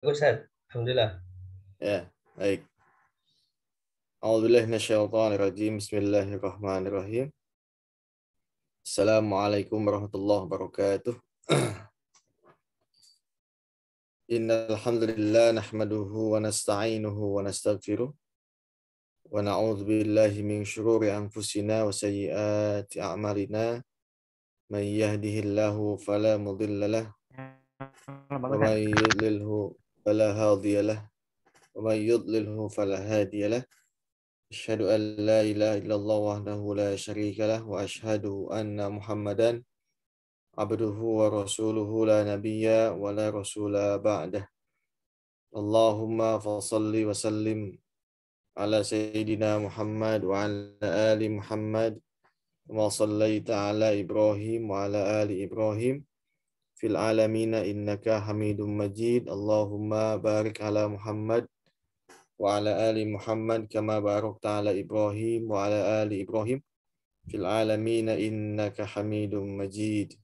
Ustaz, Alhamdulillah. Ya, baik. A'udzubillahi minasyaitonirrajim. Bismillahirrahmanirrahim. Assalamualaikum warahmatullahi wabarakatuh. Innal hamdalillah nahmaduhu wa nasta'inuhu wa nastaghfiruh wa na'udzu billahi min shururi anfusina wa sayyiati a'malina. Man yahdihillahu fala mudilla lahu wa man yudlilhu fala hadiya lahu wa man yudlilhu fala hadiya lahu. Asyhadu an la ilaha illallah wahdahu la syarika lah wa asyhadu anna Muhammadan abduhu wa rasuluhu la nabiyya wa la rasula ba'dah. Allahumma fasalli wa sallim ala sayyidina Muhammad wa ala ali Muhammad wa sallaita ala Ibrahim wa ala ali Ibrahim fil alamina innaka Hamidum Majid. Allahumma barik ala Muhammad wa ala ali Muhammad kama barakta ala Ibrahim wa ala ali Ibrahim fil alamina innaka Hamidum Majid.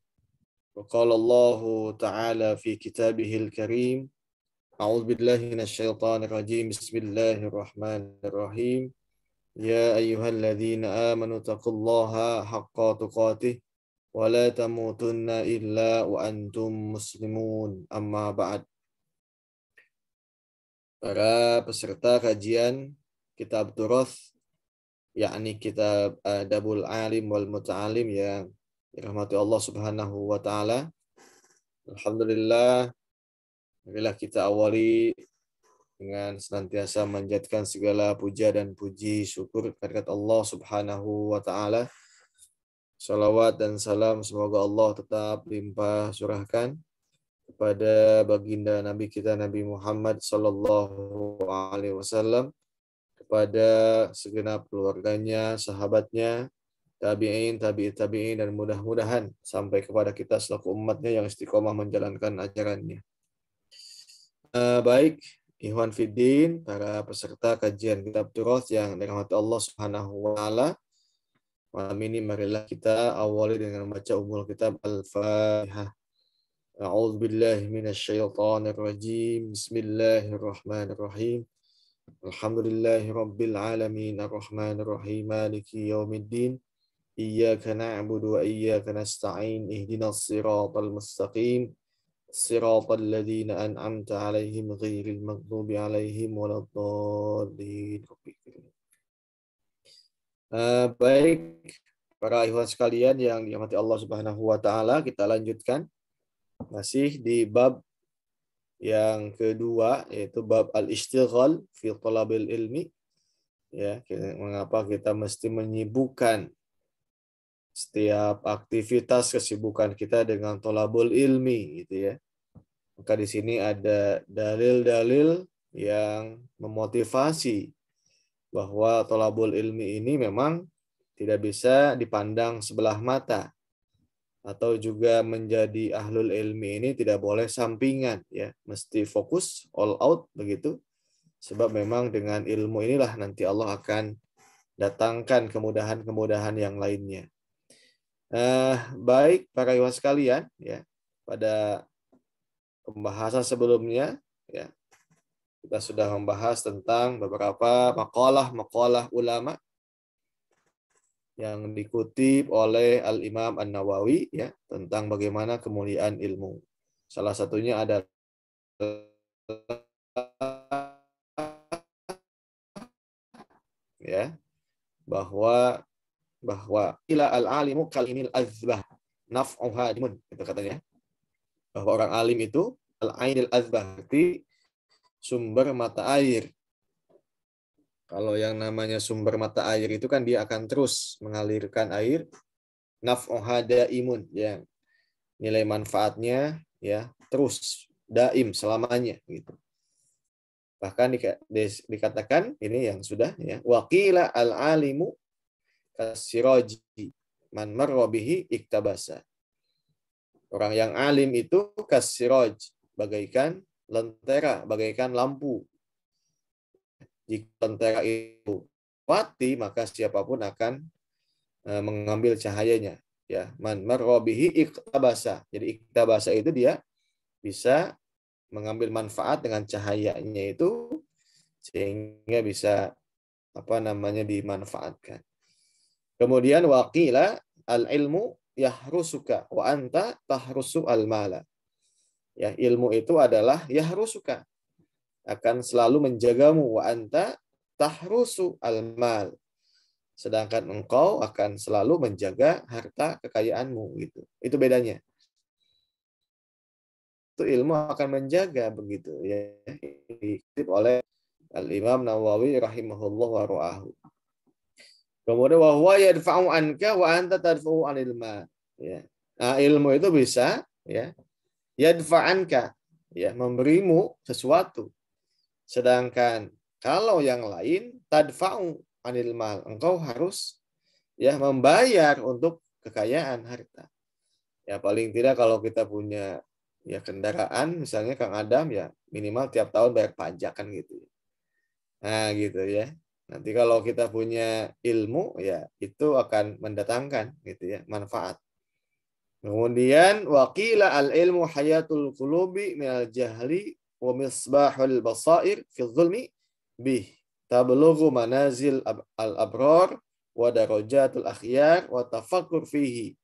Wa qala Allah ta'ala fi kitabihil karim. A'udzu billahi minasyaitonir rajim. Bismillahirrahmanirrahim. Ya ayyuhalladzina amanu taqullaha haqqa tuqatih wa la tamutunna illa wa antum muslimun. Amma ba'd. Para peserta kajian kitab Turath, yakni kitab Adabul Alim wal Muta'alim yang dirahmati Allah Subhanahu wa taala. Alhamdulillah, marilah kita awali dengan senantiasa menjadikan segala puja dan puji syukur kehadirat Allah Subhanahu wa taala. Salawat dan salam semoga Allah tetap limpah curahkan kepada baginda Nabi kita Nabi Muhammad sallallahu alaihi wasallam, kepada segenap keluarganya, sahabatnya, tabi'in, tabi'in, dan mudah-mudahan sampai kepada kita selaku umatnya yang istiqomah menjalankan ajarannya. Baik, Ikhwan Fiddin, para peserta kajian kitab Turath yang dirahmati Allah Subhanahu wa taala. Malam ini marilah kita awali dengan membaca umul kitab Al-Fatihah. A'udzu billahi minasyaitonir rajim. Bismillahirrahmanirrahim. Alhamdulillahi rabbil alamin arrahmanir rahim maliki yaumiddin. Iyyaka na'budu wa iyyaka nasta'in. Ihdinas siratal mustaqim. Siratal ladzina an'amta 'alaihim ghairil maghdubi 'alaihim waladdallin. Baik, para ikhwan sekalian yang dirahmati Allah Subhanahu wa taala, kita lanjutkan masih di bab yang kedua, yaitu bab al-istighal fi talabil ilmi. Ya, mengapa kita mesti menyibukkan setiap aktivitas kesibukan kita dengan thalabul ilmi, gitu ya. Maka di sini ada dalil-dalil yang memotivasi bahwa thalabul ilmi ini memang tidak bisa dipandang sebelah mata, atau juga menjadi ahlul ilmi ini tidak boleh sampingan, ya, mesti fokus all out begitu, sebab memang dengan ilmu inilah nanti Allah akan datangkan kemudahan-kemudahan yang lainnya. Baik para ikhwan sekalian, ya, pada pembahasan sebelumnya, ya, kita sudah membahas tentang beberapa maqalah ulama yang dikutip oleh Al-Imam An-Nawawi, ya, tentang bagaimana kemuliaan ilmu. Salah satunya adalah ya, bahwa ila al-alimu kalimil azbah naf'uha dimun, itu katanya. Bahwa orang alim itu al-ainil azbah, berarti sumber mata air. Kalau yang namanya sumber mata air itu kan dia akan terus mengalirkan air. Naf'uha daimun, ya, nilai manfaatnya, ya, terus daim selamanya gitu. Bahkan dikatakan ini yang sudah, ya, waqila al-alimu kasiraji man marra bihi iktabasa. Orang yang alim itu kasiraj, bagaikan lentera, bagaikan lampu. Jika lentera itu mati, maka siapapun akan mengambil cahayanya, ya. Man marra bihi iktabasa. Jadi iktabasa itu dia bisa mengambil manfaat dengan cahayanya itu sehingga bisa dimanfaatkan. Kemudian waqila al-ilmu yahrusuka wa anta tahrusu al-mala. Ya, ilmu itu adalah yahrusuka, akan selalu menjagamu, wa anta tahrusu al-mal. Sedangkan engkau akan selalu menjaga harta kekayaanmu gitu. Itu bedanya. Itu ilmu akan menjaga begitu ya. Dikutip oleh Al-Imam Nawawi rahimahullah wa ra'ahu. Kemudian wa huwa yadfa'u anka wa anta tadfa'u 'anil mal. Ya. Nah, ilmu itu bisa ya yadfa'anka, ya, memberimu sesuatu. Sedangkan kalau yang lain tadfa'u 'anil mal, engkau harus ya membayar untuk kekayaan harta. Ya paling tidak kalau kita punya ya kendaraan misalnya Kang Adam ya minimal tiap tahun bayar pajak kan gitu. Nah, gitu ya. Nanti kalau kita punya ilmu ya itu akan mendatangkan gitu ya manfaat. Kemudian waqila al-ilmu hayatul qulubi minal jahli wa misbahul basair fi dzulmi bih tablughu manazil al-abrar wa darajatul akhyar wa tafakkur fihi.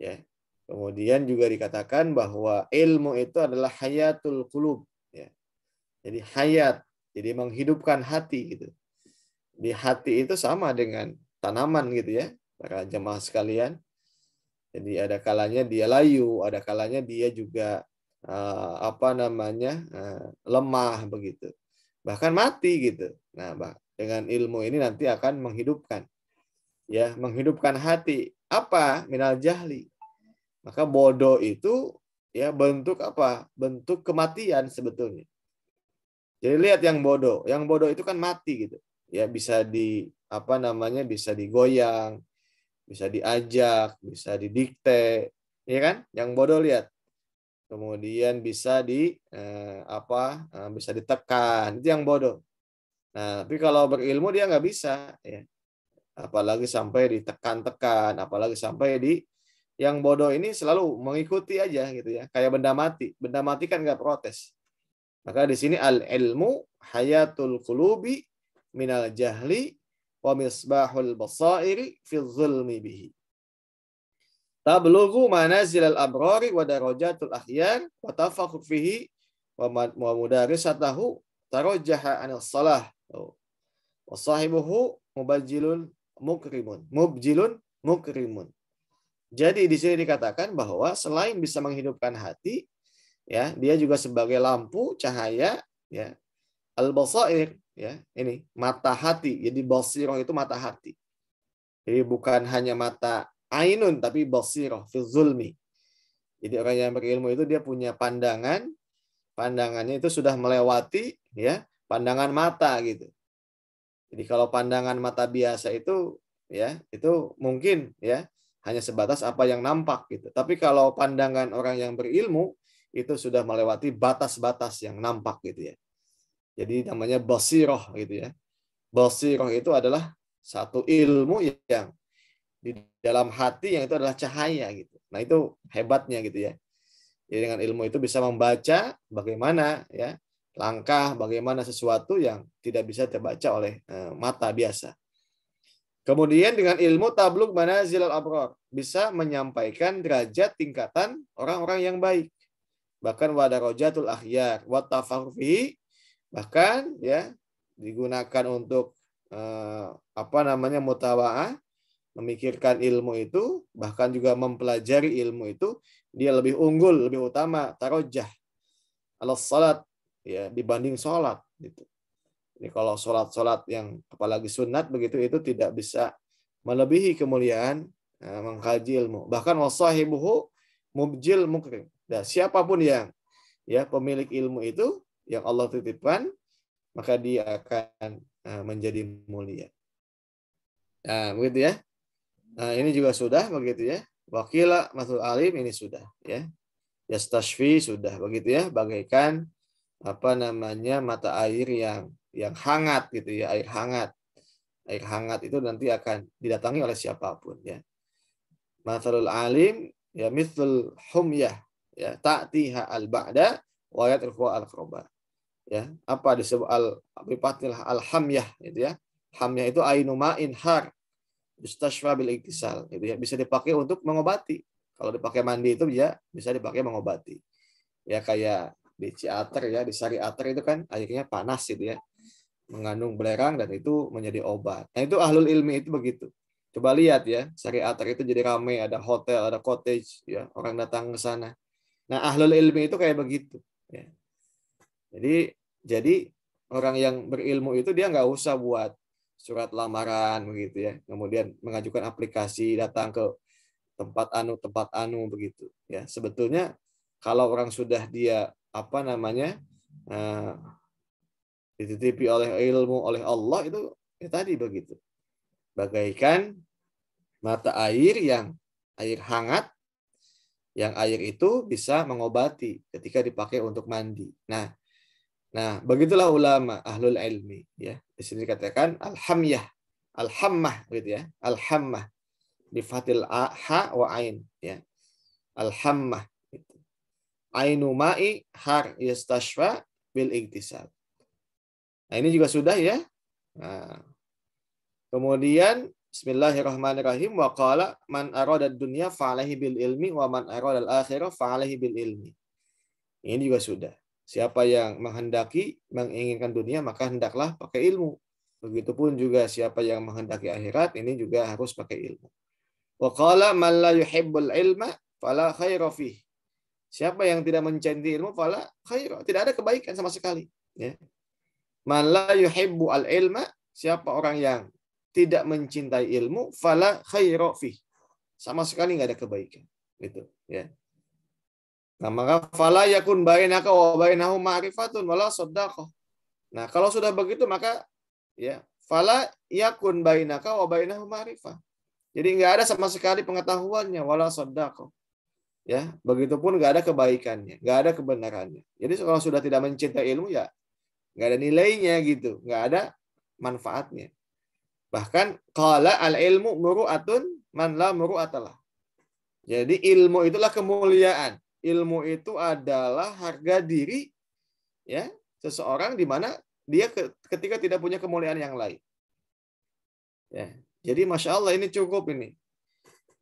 Ya. Kemudian juga dikatakan bahwa ilmu itu adalah hayatul qulub ya. Jadi hayat, jadi menghidupkan hati gitu. Di hati itu sama dengan tanaman gitu ya, para jemaah sekalian. Jadi ada kalanya dia layu, ada kalanya dia juga lemah begitu. Bahkan mati gitu. Nah, dengan ilmu ini nanti akan menghidupkan. Ya, menghidupkan hati. Apa? Minal jahli. Maka bodoh itu ya bentuk apa? Bentuk kematian sebetulnya. Jadi lihat yang bodoh. Yang bodoh itu kan mati gitu. Ya bisa bisa digoyang, bisa diajak, bisa didikte, ya kan? Yang bodoh lihat. Kemudian bisa bisa ditekan, itu yang bodoh. Nah, tapi kalau berilmu dia nggak bisa, ya. Apalagi sampai ditekan-tekan, apalagi sampai yang bodoh ini selalu mengikuti aja gitu ya, kayak benda mati. Benda mati kan nggak protes. Maka di sini al-ilmu hayatul qulubi minal jahli wa misbahul basairi fi dzulmi bihi. Tablughu manazil al-abrari wa darajatul akhyar wa tafakkur fihi wa mudarisatahu tarajjaha 'anil salah. Wa sahibuhu mubjilun mukrimun. Jadi di sini dikatakan bahwa selain bisa menghidupkan hati, ya, dia juga sebagai lampu cahaya, ya, al-basair, ya, ini mata hati. Jadi basirah itu mata hati. Jadi bukan hanya mata ainun tapi basirah fi zulmi. Jadi orang yang berilmu itu dia punya pandangan, pandangannya itu sudah melewati ya pandangan mata gitu. Jadi kalau pandangan mata biasa itu ya itu mungkin ya hanya sebatas apa yang nampak gitu. Tapi kalau pandangan orang yang berilmu itu sudah melewati batas-batas yang nampak gitu ya. Jadi namanya basirah gitu ya. Basirah itu adalah satu ilmu yang di dalam hati yang itu adalah cahaya gitu. Nah, itu hebatnya gitu ya. Jadi dengan ilmu itu bisa membaca bagaimana ya langkah, bagaimana sesuatu yang tidak bisa terbaca oleh mata biasa. Kemudian dengan ilmu tablugh manazil al-abrar, bisa menyampaikan derajat tingkatan orang-orang yang baik. Bahkan wa darajatul akhyar wa tafakkur fihi, bahkan ya digunakan untuk mutawaah, memikirkan ilmu itu, bahkan juga mempelajari ilmu itu, dia lebih unggul, lebih utama, tarojah ala salat ya dibanding sholat gitu. Jadi kalau sholat yang apalagi sunat begitu itu tidak bisa melebihi kemuliaan mengkaji ilmu. Bahkan wasahibuhu mubjil mukrim. Dan siapapun yang ya pemilik ilmu itu yang Allah titipkan, maka dia akan menjadi mulia. Nah, begitu ya. Nah, ini juga sudah begitu ya. Wakila masul alim ini sudah ya. Yastashfi sudah begitu ya, bagaikan mata air yang hangat gitu ya, air hangat. Air hangat itu nanti akan didatangi oleh siapapun ya. Masalul alim ya mithlul humyah ya ta'tiha al-ba'da wa yatruku al-qurba. Ya, apa disebut al-hamyah itu ya. Hamyah itu ainu ma'in har yustashfa bil iktisal gitu ya. Bisa dipakai untuk mengobati. Kalau dipakai mandi itu ya bisa dipakai mengobati. Ya kayak di ciater ya, di sari ater itu kan airnya panas gitu ya. Mengandung belerang dan itu menjadi obat. Nah, itu ahlul ilmi itu begitu. Coba lihat ya, sari ater itu jadi ramai, ada hotel, ada cottage ya, orang datang ke sana. Nah, ahlul ilmi itu kayak begitu ya. Jadi orang yang berilmu itu dia nggak usah buat surat lamaran begitu ya. Kemudian mengajukan aplikasi datang ke tempat anu begitu ya. Sebetulnya kalau orang sudah dia apa namanya dititipi oleh ilmu oleh Allah itu ya tadi begitu. Bagaikan mata air yang air hangat yang air itu bisa mengobati ketika dipakai untuk mandi. Nah, begitulah ulama ahlul ilmi ya. Di sini dikatakan alhamyah, alhammah gitu ya. Alhammah bi fathil ha wa ain ya. Alhammah gitu. Ainu ma'i har yastashfa bil iktisab. Nah, ini juga sudah ya. Nah, kemudian bismillahirrahmanirrahim wa qala man arada dunya fa'alaihi bil ilmi wa man arada al akhirah fa'alaihi bil ilmi. Ini juga sudah. Siapa yang menghendaki, menginginkan dunia, maka hendaklah pakai ilmu. Begitupun juga siapa yang menghendaki akhirat, ini juga harus pakai ilmu. Wa qala man la yuhibbul ilma fala khaira fih. Siapa yang tidak mencintai ilmu, fala khaira. Tidak ada kebaikan sama sekali. Ya. Man la yuhibbu al ilma, siapa orang yang tidak mencintai ilmu, fala khaira fih. Sama sekali nggak ada kebaikan. Gitu. Ya. Nah, maka fala yakun bainaka wa bainahu ma'rifatun wala shaddaqah. Nah, kalau sudah begitu maka ya fala yakun bainaka wa bainahu ma'rifah. Jadi nggak ada sama sekali pengetahuannya wala shaddaqah. Ya, begitupun nggak ada kebaikannya, nggak ada kebenarannya. Jadi kalau sudah tidak mencintai ilmu ya nggak ada nilainya gitu, nggak ada manfaatnya. Bahkan qala al ilmu muru'atun man la muru'atalah. Jadi ilmu itulah kemuliaan. Ilmu itu adalah harga diri ya seseorang di mana dia ketika tidak punya kemuliaan yang lain. Ya. Jadi masya Allah ini cukup ini.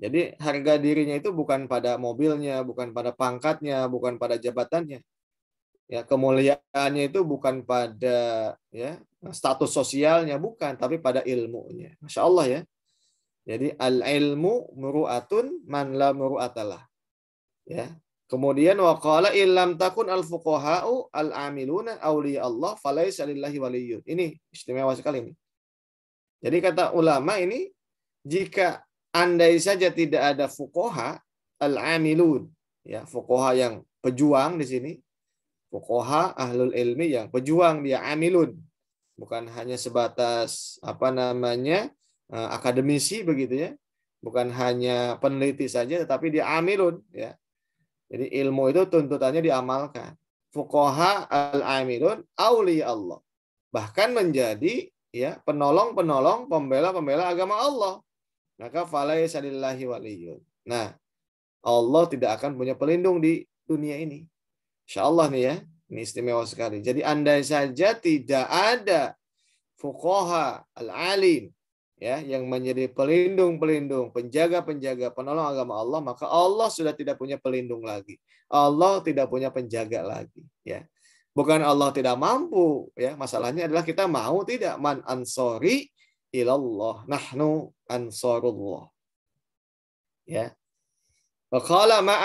Jadi harga dirinya itu bukan pada mobilnya, bukan pada pangkatnya, bukan pada jabatannya. Ya, kemuliaannya itu bukan pada ya status sosialnya, bukan, tapi pada ilmunya. Masya Allah ya. Jadi al ilmu muru'atun man la muru'atalah. Ya. Kemudian waqala illam takun al fuqaha'u al amiluna auliya Allah falaisa lillahi waliyyun. Ini istimewa sekali ini. Jadi kata ulama ini jika andai saja tidak ada fuqaha al amilun ya, fuqaha yang pejuang di sini. Fuqaha ahlul ilmi yang pejuang dia amilun. Bukan hanya sebatas apa namanya akademisi begitu ya. Bukan hanya peneliti saja tetapi dia amilun ya. Jadi ilmu itu tuntutannya diamalkan. Fuqaha al-amilun auliya Allah. Bahkan menjadi ya penolong-penolong, pembela-pembela agama Allah. Maka falaisa lillahi waliyyun. Nah, Allah tidak akan punya pelindung di dunia ini. Insyaallah nih ya. Ini istimewa sekali. Jadi andai saja tidak ada fuqaha al-alim ya yang menjadi pelindung-pelindung, penjaga-penjaga, penolong agama Allah, maka Allah sudah tidak punya pelindung lagi. Allah tidak punya penjaga lagi, ya. Bukan Allah tidak mampu, ya. Masalahnya adalah kita mau tidak man ansori ilallah, nahnu ansarullah. Ya. Wa qala ma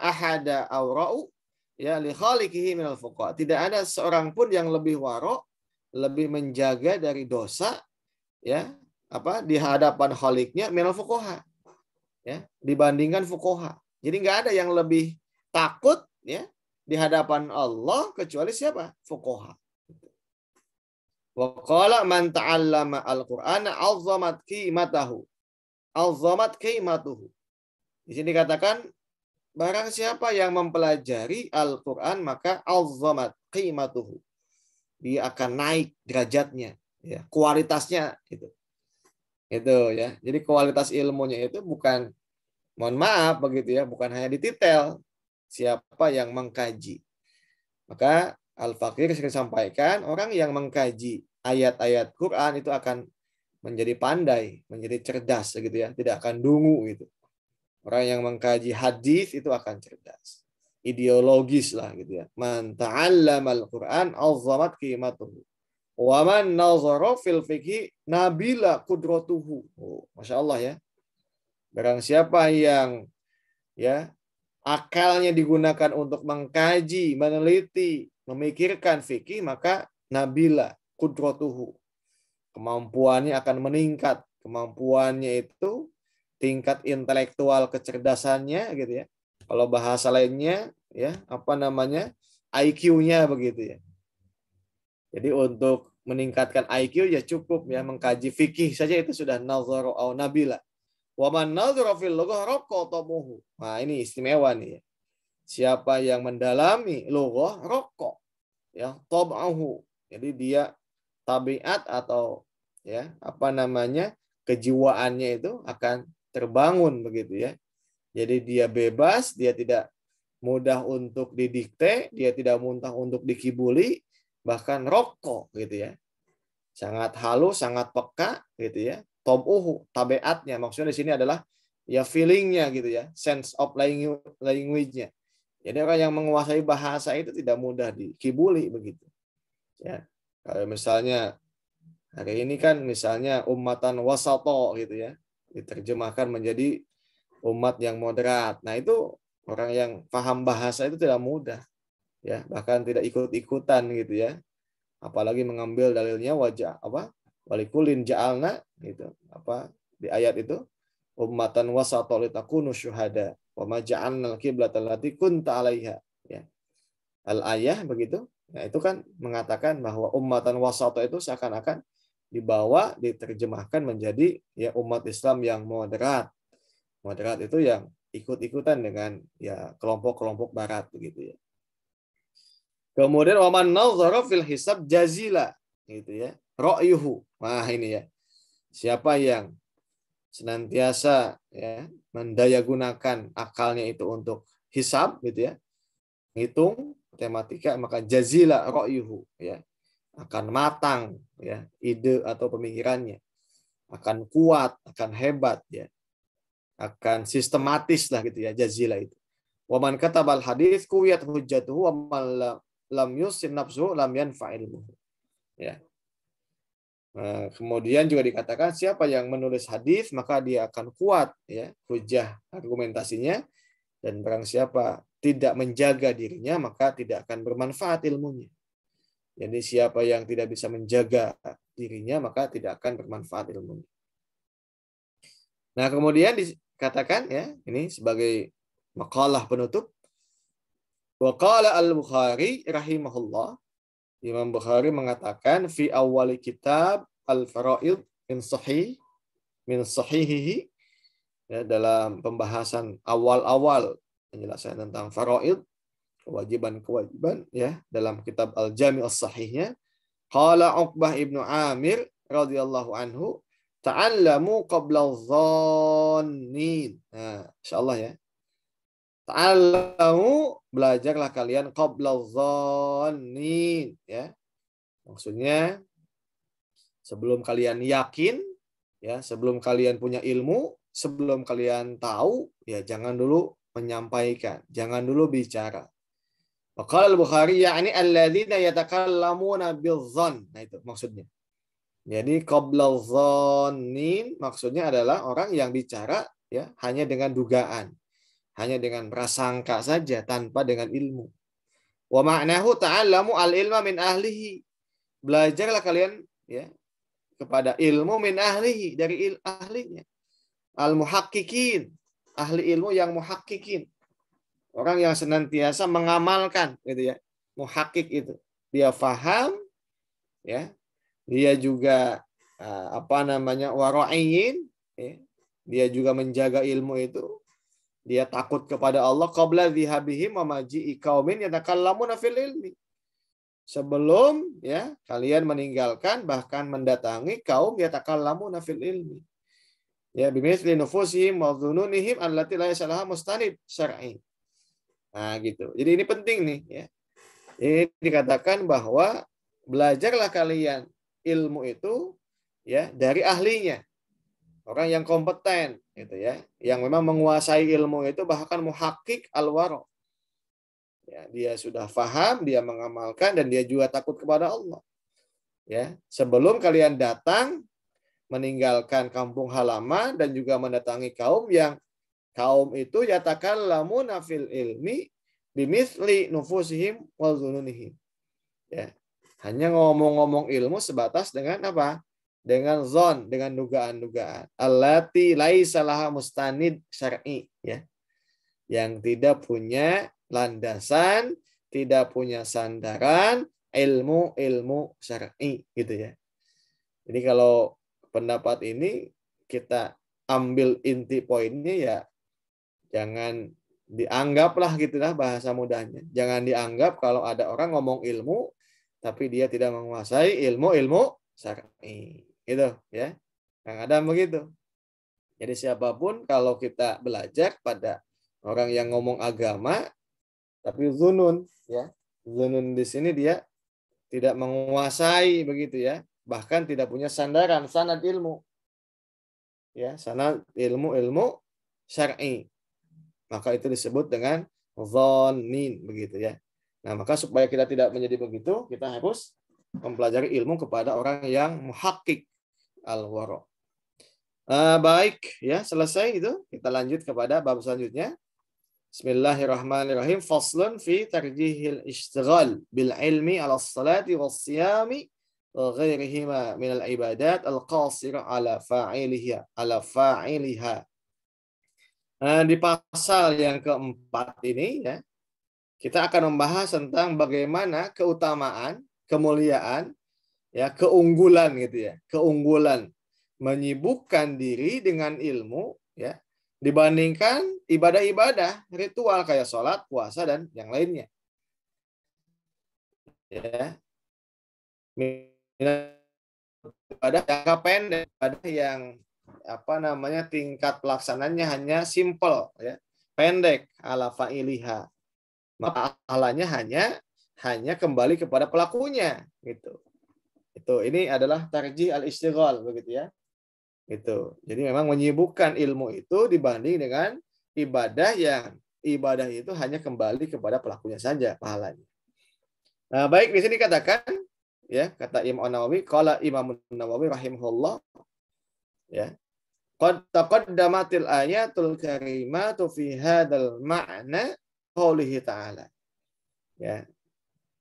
ahada awra'u ya li khaliqihi minal fuqaha. Tidak ada seorang pun yang lebih waro, lebih menjaga dari dosa ya apa di hadapan khaliknya minal fuqaha ya dibandingkan fuqaha. Jadi nggak ada yang lebih takut ya di hadapan Allah kecuali siapa? Fuqaha. Wa qala man ta'allama al-Qur'ana 'azzamat qimatahu. 'Azzamat qimatuhu. Di sini dikatakan barang siapa yang mempelajari Al-Qur'an maka 'azzamat qimatuhu. Dia akan naik derajatnya. Ya, kualitasnya itu ya. Jadi kualitas ilmunya itu bukan, mohon maaf begitu ya, bukan hanya dititel, siapa yang mengkaji. Maka Al-Fakir sering sampaikan, orang yang mengkaji ayat-ayat Quran itu akan menjadi pandai, menjadi cerdas gitu ya, tidak akan dungu gitu. Orang yang mengkaji hadis itu akan cerdas. Ideologis lah gitu ya. Man ta'allamal Quran azzamat qimatuhu. Wa man nazara fil fiqhi nabila qudratuhu. Oh, Masya Allah ya. Barang siapa yang ya akalnya digunakan untuk mengkaji, meneliti, memikirkan fikih, maka nabila qudratuhu. Kemampuannya akan meningkat. Kemampuannya itu tingkat intelektual kecerdasannya gitu ya. Kalau bahasa lainnya ya apa namanya? IQ-nya begitu ya. Jadi untuk meningkatkan IQ ya cukup ya mengkaji fikih saja itu sudah nazar au nabila. Wa man nazara fil lughah raqatamuhu. Nah, ini istimewa nih ya. Siapa yang mendalami lughah raqqa ya tab'ahu. Jadi dia tabiat atau ya apa namanya? Kejiwaannya itu akan terbangun begitu ya. Jadi dia bebas, dia tidak mudah untuk didikte, dia tidak mudah untuk dikibuli, bahkan rokok gitu ya. Sangat halus, sangat peka gitu ya. Tobuhu, tabiatnya. Maksudnya di sini adalah ya feelingnya gitu ya, sense of language-nya. Jadi orang yang menguasai bahasa itu tidak mudah dikibuli begitu. Ya. Kalau misalnya hari ini kan misalnya ummatan wasato gitu ya, diterjemahkan menjadi umat yang moderat. Nah, itu orang yang paham bahasa itu tidak mudah. Ya, bahkan tidak ikut-ikutan gitu ya. Apalagi mengambil dalilnya wajah apa? Walikulin ja'alna gitu. Apa di ayat itu? Ummatan wasata litakunu syuhada wa ma ja'alna al-qiblata allati kunta 'alaiha. Ya. Al-ayah begitu. Nah, itu kan mengatakan bahwa ummatan wasata itu seakan-akan dibawa diterjemahkan menjadi ya umat Islam yang moderat. Moderat itu yang ikut-ikutan dengan ya kelompok-kelompok barat begitu ya. Kemudian waman nazara fil hisab jazila gitu ya. Ra'yuhu. Wah ini ya. Siapa yang senantiasa ya mendayagunakan akalnya itu untuk hisab gitu ya. Hitung matematika maka jazila ra'yuhu ya. Akan matang ya ide atau pemikirannya. Akan kuat, akan hebat ya. Akan sistematis lah gitu ya jazila itu. Waman katabal hadis kuwiyat hujjatuhu wa man lam yusin nafsu lam yanfa ilmuhu. Ya. Nah, kemudian juga dikatakan siapa yang menulis hadis maka dia akan kuat ya hujah argumentasinya dan barang siapa tidak menjaga dirinya maka tidak akan bermanfaat ilmunya. Jadi siapa yang tidak bisa menjaga dirinya maka tidak akan bermanfaat ilmunya. Nah, kemudian dikatakan ya ini sebagai makalah penutup. Wa qala al-Bukhari rahimahullah. Imam Bukhari mengatakan fi awali kitab al-faraid min sahihihi ya, dalam pembahasan awal-awal penjelasan tentang faraid, kewajiban-kewajiban ya dalam kitab Al-Jami' as-Sahihnya qala Uqbah ibnu Amir radhiyallahu anhu ta'allamu qabla dhannin. Nah, insyaallah ya. Ta'allamu belajarlah kalian qabla dhannin ya. Maksudnya sebelum kalian yakin ya, sebelum kalian punya ilmu, sebelum kalian tahu ya jangan dulu menyampaikan, jangan dulu bicara. Maqala al-Bukhari yakni alladzina yatakallamuna bil-dhann. Nah itu maksudnya. Jadi qabla dhannin maksudnya adalah orang yang bicara ya hanya dengan dugaan. Hanya dengan prasangka saja tanpa dengan ilmu. Wa ma'nahu ta'allamu al-ilma min ahlihi. Belajarlah kalian ya kepada ilmu min ahlihi dari ahlinya. Al-muhaqqiqin, ahli ilmu yang muhaqqiqin. Orang yang senantiasa mengamalkan gitu ya. Muhaqqiq itu. Dia faham ya. Dia juga apa namanya wara'iyin ya. Dia juga menjaga ilmu itu. Dia takut kepada Allah qabla dhihabihim wa maji'i qaumin yatakallamuna fil ilmi. Sebelum ya kalian meninggalkan bahkan mendatangi kaum yatakallamuna fil ilmi. Ya bimithli nufusihim wa dhununihim allati la yasalaha mustanid syar'i. Nah, gitu. Jadi ini penting nih ya. Ini dikatakan bahwa belajarlah kalian ilmu itu ya dari ahlinya, orang yang kompeten gitu ya, yang memang menguasai ilmu itu, bahkan muhakkik al-wara. Ya, dia sudah paham, dia mengamalkan, dan dia juga takut kepada Allah. Ya, sebelum kalian datang meninggalkan kampung halaman dan juga mendatangi kaum itu yatakallamuna fil ilmi bimithli nufusihim wa dzununihim. Ya. Hanya ngomong-ngomong ilmu sebatas dengan apa? Dengan zon, dengan dugaan-dugaan. Allati laisa laha mustanid syar'i, ya. Yang tidak punya landasan, tidak punya sandaran ilmu syar'i gitu ya. Jadi kalau pendapat ini kita ambil inti poinnya ya, jangan dianggaplah gitulah bahasa mudahnya. Jangan dianggap kalau ada orang ngomong ilmu tapi dia tidak menguasai ilmu syar'i. Gitu ya. Kang Adam begitu. Jadi siapapun kalau kita belajar pada orang yang ngomong agama tapi zunun ya. Zunun di sini dia tidak menguasai begitu ya. Bahkan tidak punya sandaran, sanad ilmu. Ya, sanad ilmu syar'i. Maka itu disebut dengan dhannin begitu ya. Nah, maka supaya kita tidak menjadi begitu, kita harus mempelajari ilmu kepada orang yang muhakkik al-wara. Baik ya, selesai itu. Kita lanjut kepada bab selanjutnya. Bismillahirrahmanirrahim. Faslun fi tarjihil ishtighal bil ilmi ala salati was siyami wa ghairihima min al ibadat al qasira ala fa'iliha. Di pasal yang keempat ini ya, kita akan membahas tentang bagaimana keutamaan, kemuliaan, ya, keunggulan gitu ya, keunggulan menyibukkan diri dengan ilmu ya dibandingkan ibadah-ibadah ritual kayak sholat, puasa dan yang lainnya. Ya. Ibadah jangka pendek, ibadah yang tingkat pelaksananya hanya simple ya, pendek ala fa'iliha. Maka pahalanya hanya kembali kepada pelakunya gitu. Ini adalah tarjih al-istighal begitu ya. Gitu. Jadi memang menyibukkan ilmu itu dibanding dengan ibadah yang ibadah itu hanya kembali kepada pelakunya saja pahalanya. Nah, baik, di sini katakan ya, kata Imam Nawawi, qala Imam Nawawi rahimahullah ya. Qad taqaddamatil ayatul karimatu fi hadzal ma'na qoulihi ta'ala. Ya.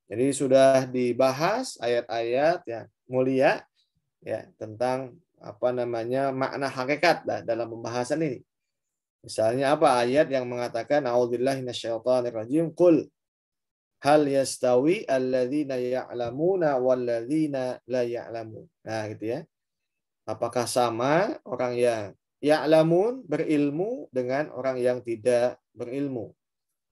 Jadi sudah dibahas ayat-ayat yang mulia ya tentang makna hakikat dalam pembahasan ini. Misalnya apa ayat yang mengatakan a'udzubillahi minasyaitonir rajim, qul hal yastawi alladzina ya'lamuna walladzina la ya'lamun. Nah, gitu ya. Apakah sama orang yang ya'lamun berilmu dengan orang yang tidak berilmu?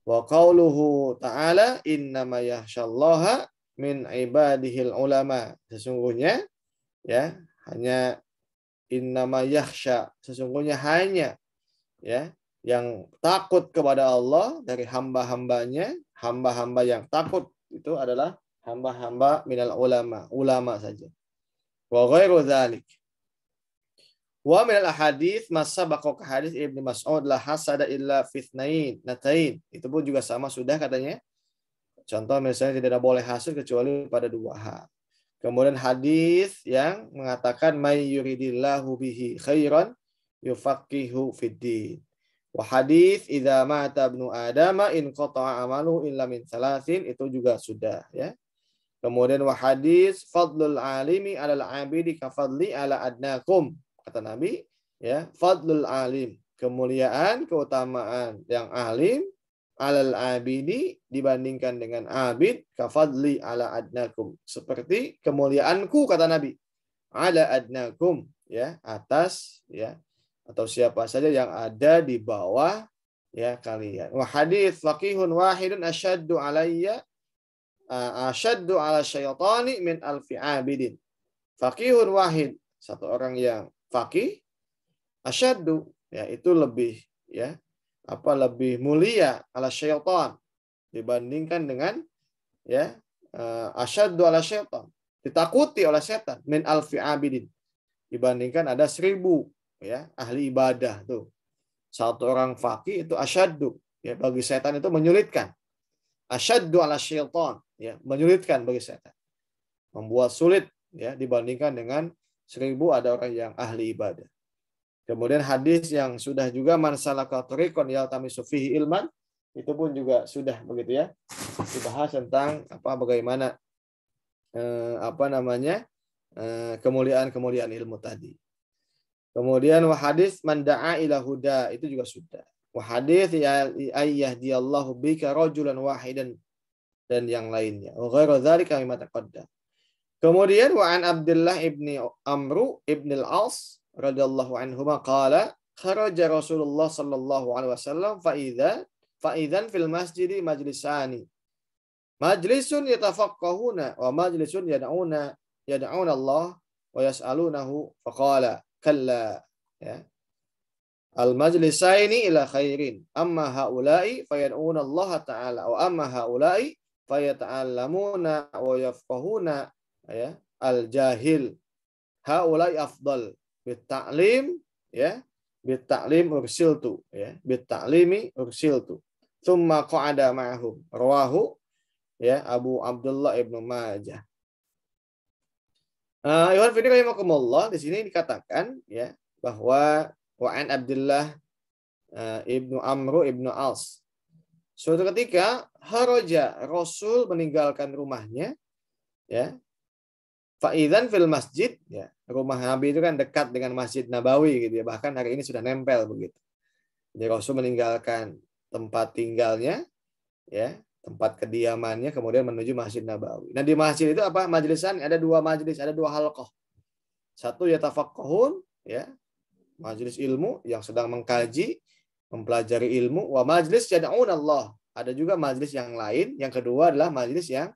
Wa qauluhu ta'ala innama yakhsyallaha min ibadihil ulama. Sesungguhnya ya, hanya innama yakhsya, sesungguhnya hanya ya yang takut kepada Allah dari hamba-hambanya, hamba-hamba yang takut itu adalah hamba-hamba minal ulama saja. Wa ghairu dzalik. Wa minal ahadits masabaqa ka hadis Ibnu Mas'ud la hasada illa fitnain natain. Itu pun juga sama sudah katanya. Contoh misalnya tidak boleh hasud kecuali pada dua hal. Kemudian hadis yang mengatakan may yuridillahu bihi khairan yufaqihu fiddin. Wa hadis idza mata ibnu adama in qata'a amalu illa min salasin, itu juga sudah ya. Kemudian wa hadis fadlul alimi 'alal 'abidi ka fadli 'ala adnakum. Kata Nabi, ya, fadlul alim, kemuliaan, keutamaan yang alim, alal abidi, dibandingkan dengan abid, kafadli ala adnakum, seperti kemuliaanku, kata Nabi, ala adnakum, ya, atas, ya, atau siapa saja yang ada di bawah, ya, kalian. Wa hadits faqihun wahidun asyaddu alayya asyaddu ala syaitani min alfi abidin. Faqihun wahid, satu orang yang faqih, asyaddu, ya, itu lebih, ya, lebih mulia ala syaitan, dibandingkan dengan ya asyaddu ala syaitan, ditakuti oleh setan min alfi abidin, dibandingkan ada 1000 ya ahli ibadah tuh. Satu orang faqih itu asyaddu ya, bagi setan itu menyulitkan. Asyaddu ala syaitan ya, menyulitkan bagi setan, membuat sulit ya dibandingkan dengan 1000 ada orang yang ahli ibadah. Kemudian hadis yang sudah juga man salaka tariqan yaltamisu fihi ilman, itu pun juga sudah begitu ya, dibahas tentang bagaimana kemuliaan ilmu tadi. Kemudian hadis man da'a ila huda, itu juga sudah. Hadis ayyahdiyallahu bika rajulan wahidan, dan yang lainnya. Wa ghairu dzalika mimma taqaddam. Kemudian wa an Abdullah ibni Amru ibn al-As radhiyallahu anhuma qala kharaja Rasulullah sallallahu alaihi wasallam fa idzan fil masjidi majlisani. Majlisun yatafaqqahuna wa majlisun yad'una Allah wa yas'alunahu faqala kalla ya. Al-majlisaini ila khairin, amma haula'i fayad'una Allah ta'ala wa amma haula'i fayata'allamuna wa yafqahuna ya al-jahil. Haula'i afdal bit-ta'lim ya, bit-ta'lim ursiltu ya, bit-ta'limi ursiltu. Tsumma qa'ada ma'ahum. Rawahu ya Abu Abdullah Ibnu Majah. Ikhwan fillah rahimakumullah, di sini dikatakan ya bahwa wa'an Abdullah ibnu Amru ibnu As, suatu ketika haraja, Rasul meninggalkan rumahnya ya, fa'idzan fil masjid ya, rumah Nabi itu kan dekat dengan Masjid Nabawi gitu ya, bahkan hari ini sudah nempel begitu. Jadi Rasul meninggalkan tempat tinggalnya ya, tempat kediamannya, kemudian menuju Masjid Nabawi. Nah di masjid itu apa? Majlisan, ada 2 majlis, ada 2 halqah. Satu yatafaqqahun ya, majelis ilmu yang sedang mengkaji, mempelajari ilmu, wa majlis yad'un Allah. Ada juga majelis yang lain, yang kedua adalah majelis yang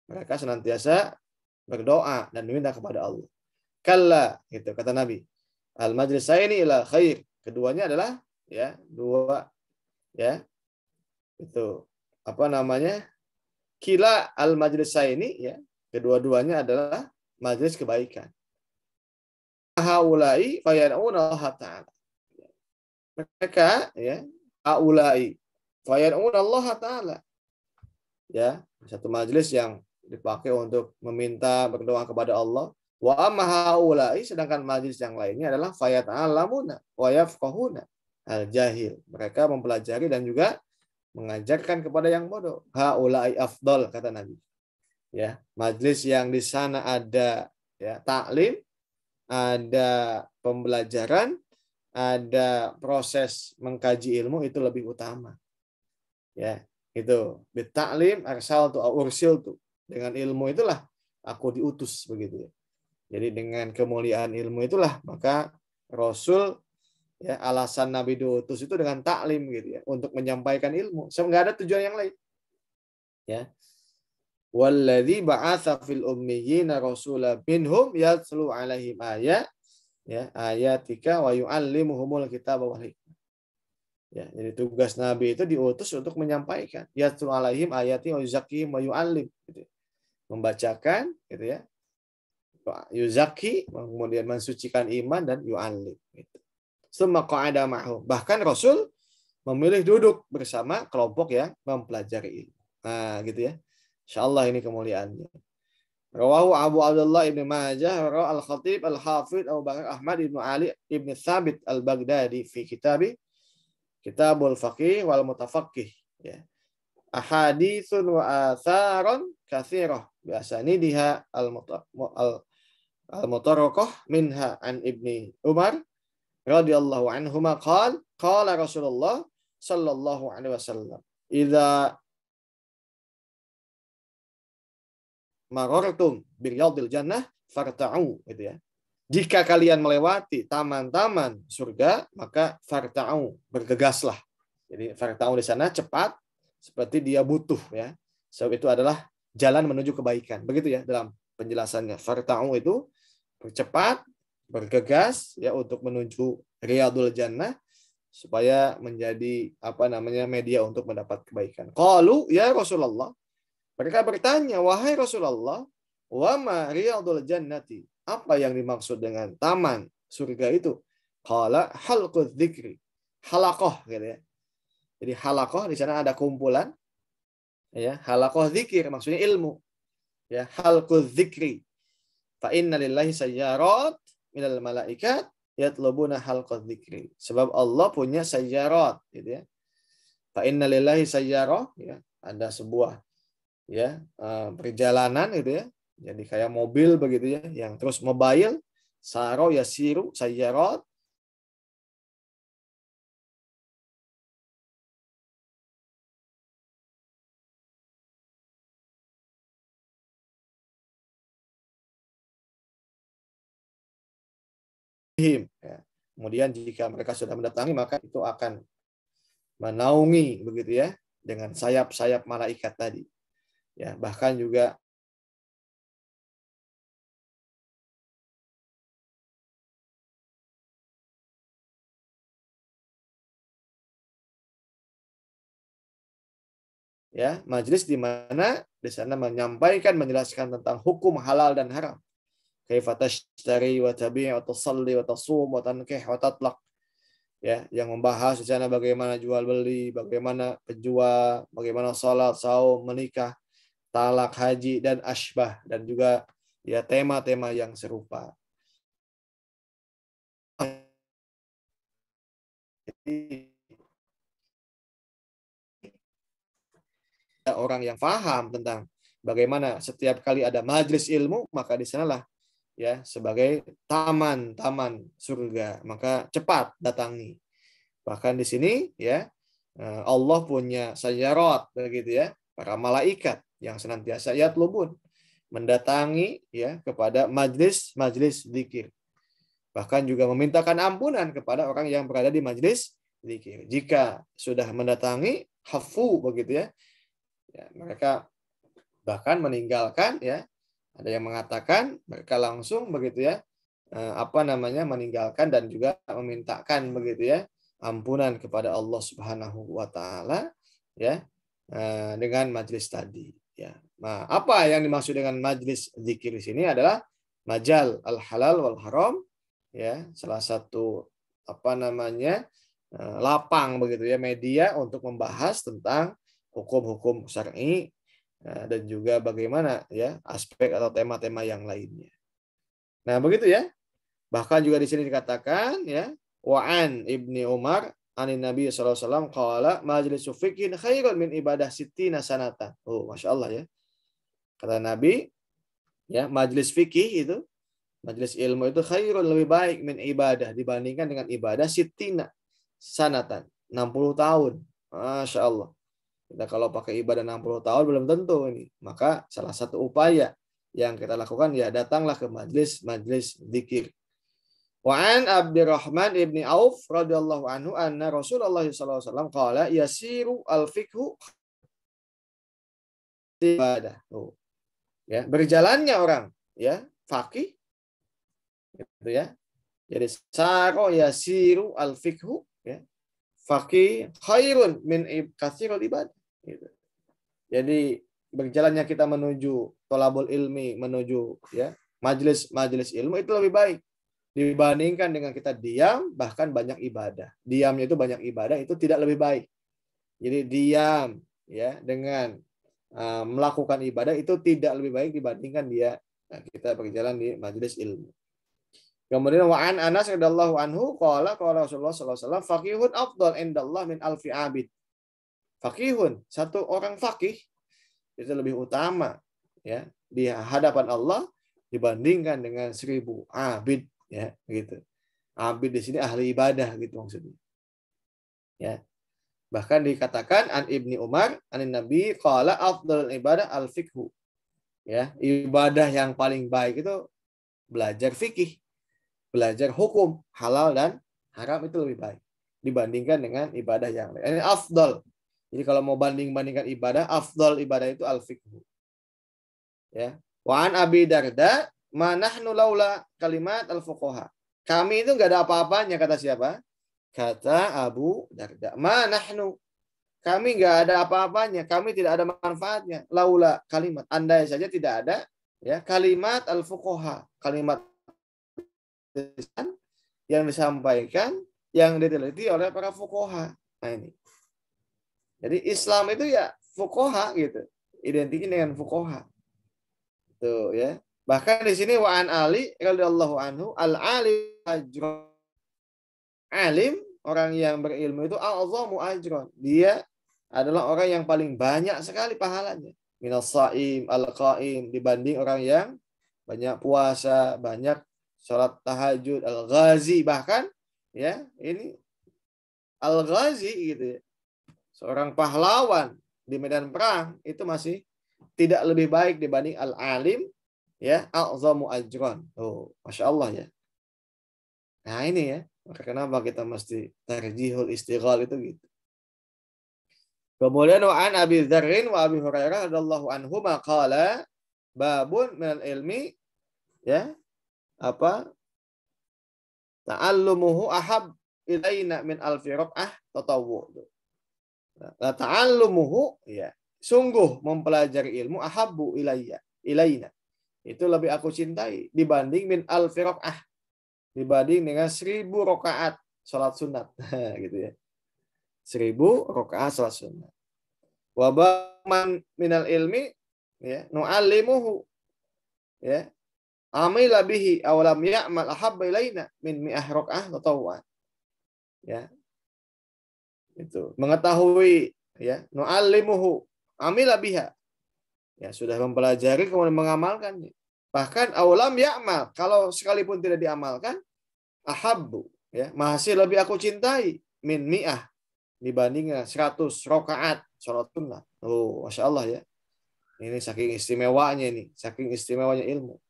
mereka senantiasa berdoa dan meminta kepada Allah. Kalla, gitu kata Nabi. Al majlisaini ila khair. Keduanya adalah ya 2 ya. Itu kila al majlisaini ya. Kedua-duanya adalah majelis kebaikan. Haulai fayad'una Allah ta'ala. Mereka ya, haulai fayad'una Allah ta'ala. Ya, satu majelis yang dipakai untuk meminta berdoa kepada Allah. Wa amma haulai, sedangkan majelis yang lainnya adalah fayata'allamuna wa yafqahuna al-jahil. Mereka mempelajari dan juga mengajarkan kepada yang bodoh. Haulai afdal, kata Nabi. Ya, majelis yang di sana ada ya taklim, ada pembelajaran, ada proses mengkaji ilmu, itu lebih utama. Ya, itu bitaklim arsaltu au ursiltu. Dengan ilmu itulah aku diutus begitu ya. Jadi dengan kemuliaan ilmu itulah maka Rasul ya, alasan Nabi diutus itu dengan taklim gitu ya, untuk menyampaikan ilmu. Enggak ada tujuan yang lain. Ya. Walladzi ba'atsa fil ummiyina rasulan minhum yatlu 'alaihim ayatika wa yu'allimuhumul kitaba wal hikmah. Ya, jadi tugas Nabi itu diutus untuk menyampaikan, yatlu 'alaihim ayati wa yuzakkihim wa yu'allim gitu. Membacakan gitu ya. Yuzakki, kemudian mensucikan iman, dan yu'allim gitu. Summa qa'ada ma'hum. Bahkan Rasul memilih duduk bersama kelompok yang mempelajari ilmu. Nah, gitu ya. Insyaallah ini kemuliaannya. Rawahu Abu Abdullah Ibnu Majah, rawa Al-Khatib Al-Hafidz Abu Bakar Ahmad Ibnu Ali Ibnu Tsabit Al-Baghdadi fi Kitabul Faqih wal Mutafaqqih ya. Ahaditsun wa atharon katsirah biasanidiha al-mutarraqah minha an Ibni Umar radhiyallahu anhuma qala Rasulullah sallallahu alaihi wasallam idza marartum biryadil jannah farta'u gitu ya. Jika kalian melewati taman-taman surga, maka farta'u, bergegaslah. Jadi farta'u di sana cepat, seperti dia butuh ya. Sebab itu adalah jalan menuju kebaikan. Begitu ya dalam penjelasannya. Farta'u itu bercepat, bergegas ya untuk menuju riyadul jannah. supaya menjadi media untuk mendapat kebaikan. Qalu ya Rasulullah, mereka bertanya, wahai Rasulullah, wa ma riyadul jannati? Apa yang dimaksud dengan taman surga itu? Qala halqudz dzikri. Halaqah gitu ya. Jadi halaqah di sana ada kumpulan, ya, halaqah dzikir maksudnya ilmu. Ya, halqudz dzikri. Fa inna lillahi sayyarat minal malaikat yatlubuna halqadz dzikri. Sebab Allah punya sayyarat gitu ya. Fa inna lillahi sayyarah, ya, ada sebuah, ya, perjalanan gitu ya. Jadi kayak mobil begitu ya, yang terus mobile, saro yasiru sayyarat. Ya. Kemudian jika mereka sudah mendatangi, maka itu akan menaungi begitu ya dengan sayap-sayap malaikat tadi. Ya, bahkan juga ya, majelis di mana di sana menjelaskan tentang hukum halal dan haram. Kaifa tashtari wa tabi' wa tusalli wa tasum wa tankih wa tatlaq. Ya, yang membahas di sana bagaimana jual beli, bagaimana penjual, bagaimana salat, saum, menikah, talak, haji, dan asbah, dan juga ya tema-tema yang serupa. Jadi orang yang paham tentang bagaimana setiap kali ada majelis ilmu, maka di sanalah ya sebagai taman-taman surga, maka cepat datangi. Bahkan di sini ya Allah punya sayyarat begitu ya, para malaikat yang senantiasa yatlubun, mendatangi ya kepada majlis-majlis zikir. Bahkan juga memintakan ampunan kepada orang yang berada di majlis zikir. Jika sudah mendatangi hafu begitu ya, ya mereka bahkan meninggalkan, ya, ada yang mengatakan mereka langsung begitu ya meninggalkan dan juga memintakan begitu ya ampunan kepada Allah Subhanahu wa taala ya dengan majlis tadi ya. Nah, apa yang dimaksud dengan majlis zikir di sini adalah majal al halal wal haram ya, salah satu lapang begitu ya, media untuk membahas tentang hukum-hukum syar'i dan juga bagaimana ya aspek atau tema-tema yang lainnya. Nah, begitu ya. Bahkan juga di sini dikatakan ya, wa'an Ibni Umar anin Nabi sallallahu alaihi wasallam qala majlisu fiqhin khairun min ibadah sittina sanatan. Oh, Masya Allah ya. Kata Nabi, ya, majlis fikih itu, majlis ilmu itu khairun, lebih baik, min ibadah, dibandingkan dengan ibadah sittina sanatan, 60 tahun. Masya Allah. Kita kalau pakai ibadah 60 tahun belum tentu ini. Maka salah satu upaya yang kita lakukan ya datanglah ke majlis-majlis zikir. Wa an Abdurrahman ibni Auf radhiyallahu anhu anna Rasulullah sallallahu alaihi wasallam qala yasiru al-fiqhu ibadah. Ya, berjalannya orang ya faqih gitu ya. Jadi saro yasiru al-fiqhu ya. Faqih khairun min katsirul ibadah gitu. Jadi berjalannya kita menuju thalabul ilmi, menuju ya majelis ilmu itu lebih baik dibandingkan dengan kita diam bahkan banyak ibadah. Diamnya itu banyak ibadah itu tidak lebih baik. Jadi diam ya dengan melakukan ibadah itu tidak lebih baik dibandingkan kita berjalan di majelis ilmu. Kemudian wa'an Anas radhiyallahu anhu qala Rasulullah sallallahu alaihi wasallam faqihun afdal indallah min alfi abid. Faqihun, satu orang faqih itu lebih utama ya di hadapan Allah dibandingkan dengan 1000 abid ya gitu. Abid di sini ahli ibadah gitu maksudnya. Ya. Bahkan dikatakan an Ibni Umar anin Nabi qala afdhalul ibadah al-fiqhu. Ya, ibadah yang paling baik itu belajar fikih, belajar hukum halal dan haram itu lebih baik dibandingkan dengan ibadah yang lain. Ini afdal. Jadi kalau mau banding-bandingkan ibadah, afdal ibadah itu al-fiqhu. Ya. Wa an Abi Darda ma nahnu laula kalimat al-fuqaha. Kami itu enggak ada apa-apanya, kata siapa? Kata Abu Darda, "Ma nahnu." Kami nggak ada apa-apanya, kami tidak ada manfaatnya. Laula kalimat, andai saja tidak ada ya kalimat al-fuqaha, kalimat yang disampaikan, yang diteliti oleh para fuqaha. Nah ini. Jadi Islam itu ya fuqaha gitu. Identiknya dengan fuqaha. Tuh ya. Bahkan di sini wa an Ali radhiyallahu anhu al-alim ajron. Alim, orang yang berilmu itu a'zamu ajron. Dia adalah orang yang paling banyak sekali pahalanya. Minas saim al-qaim, dibanding orang yang banyak puasa, banyak sholat tahajud, al-ghazi, bahkan ya ini al-ghazi gitu ya. Seorang pahlawan di medan perang itu masih tidak lebih baik dibanding al-alim ya, a'zamu ajran. Oh, Masya Allah ya. Nah ini ya, maka kenapa kita mesti tarjihul istighal itu gitu. Kemudian wa an Abi Dzarrin wa Abi Hurairah radhiyallahu anhuma qala babun minal ilmi ya apa ta'allumuhu ahab ilaina min alfi raq'ah tatawwu. Nah, ta'allumuhu ya sungguh mempelajari ilmu ahabbu ilaina. Itu lebih aku cintai dibanding min alfi raq'ah, dibanding dengan 1000 rakaat salat sunat gitu ya. 1000 rakaat salat sunat. Wa man minal ilmi ya nu'allimuhu ya amila bihi aw lam ya'mal ahabba ilaina min mi'ah rakaah tatawwu'an. Ya. Itu mengetahui ya nu'allimuhu amila biha. Ya, sudah mempelajari kemudian mengamalkannya. Bahkan aw lam ya'mal, kalau sekalipun tidak diamalkan, ahabbu ya masih lebih aku cintai min mi'ah dibandingnya 100 rakaat salat sunnah. Oh, Masya Allah ya. Ini saking istimewanya ini, saking istimewanya ilmu.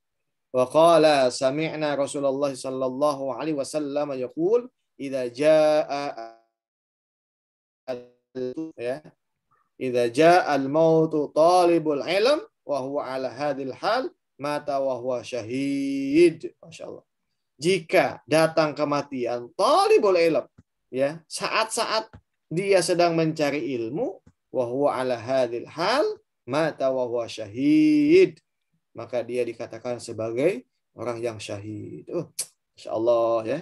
Wa qala sami'na Rasulullah sallallahu alaihi wasallam yaqul idza jaa ya idza jaa al-mautu talibul ilm wa huwa ala hadhil hal mata wa huwa syahid. Masyaallah. Jika datang kematian talibul ilm ya saat-saat dia sedang mencari ilmu wa huwa ala hadhil hal mata wa huwa syahid, maka dia dikatakan sebagai orang yang syahid. Masya Allah ya.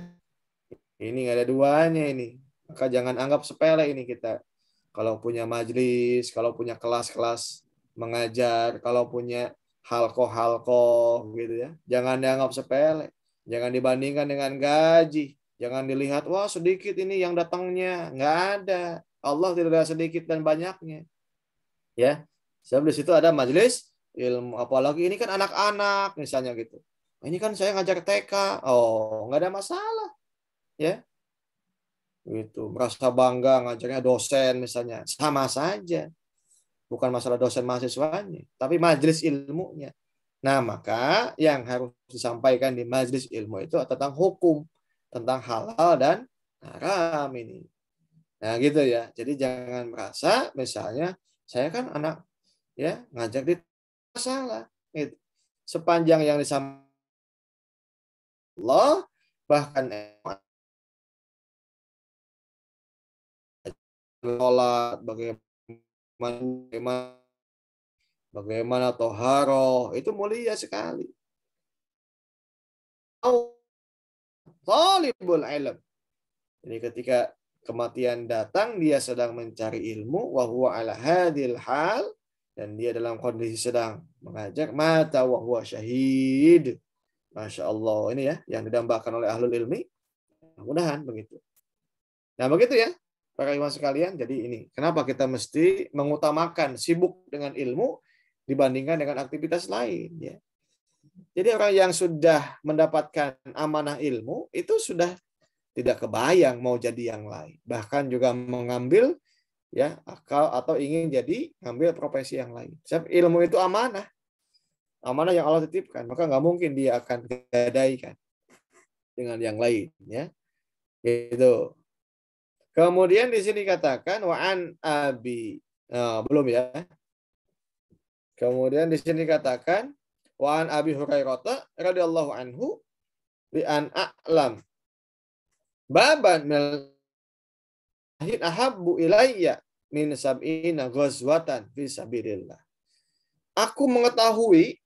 Ini nggak ada duanya ini. Maka jangan anggap sepele ini kita. Kalau punya majlis, kalau punya kelas-kelas mengajar, kalau punya halqoh gitu ya. Jangan dianggap sepele. Jangan dibandingkan dengan gaji. Jangan dilihat, wah sedikit ini yang datangnya. Nggak ada. Allah tidak ada sedikit dan banyaknya. Ya. Sebab di situ ada majlis ilmu. Apalagi ini kan anak-anak misalnya gitu. Ini kan saya ngajar TK. Oh, nggak ada masalah. Ya. Gitu. Merasa bangga ngajarnya dosen misalnya. Sama saja. Bukan masalah dosen mahasiswanya. Tapi majlis ilmunya. Nah, maka yang harus disampaikan di majlis ilmu itu tentang hukum. Tentang halal dan haram ini. Nah, gitu ya. Jadi jangan merasa misalnya saya kan anak ya ngajak di masalah. Gitu. Sepanjang yang disampaikan Allah bahkan sholat bagaimana toharoh itu mulia sekali. Talibul ilm. Jadi ketika kematian datang, dia sedang mencari ilmu, wa huwa ala hadil hal, dan dia dalam kondisi sedang mengajar, mata wa huwa syahid. Masya Allah, ini ya yang didambakan oleh ahlul ilmi. Mudah-mudahan begitu. Nah begitu ya, para ikhwan sekalian. Jadi ini, kenapa kita mesti mengutamakan sibuk dengan ilmu dibandingkan dengan aktivitas lain ya. Jadi orang yang sudah mendapatkan amanah ilmu itu sudah tidak kebayang mau jadi yang lain. Bahkan juga mengambil ya akal atau ingin jadi ngambil profesi yang lain. Sebab ilmu itu amanah. Amanah yang Allah titipkan, maka nggak mungkin dia akan gadaikan dengan yang lain ya. Gitu. Kemudian di sini katakan wa an abi belum ya. Kemudian di sini katakan wa an Abi Hurairah radhiyallahu anhu bi an a'lam baban ahabbu ilayya min sab'ina ghazwatan fi sabilillah. Aku mengetahui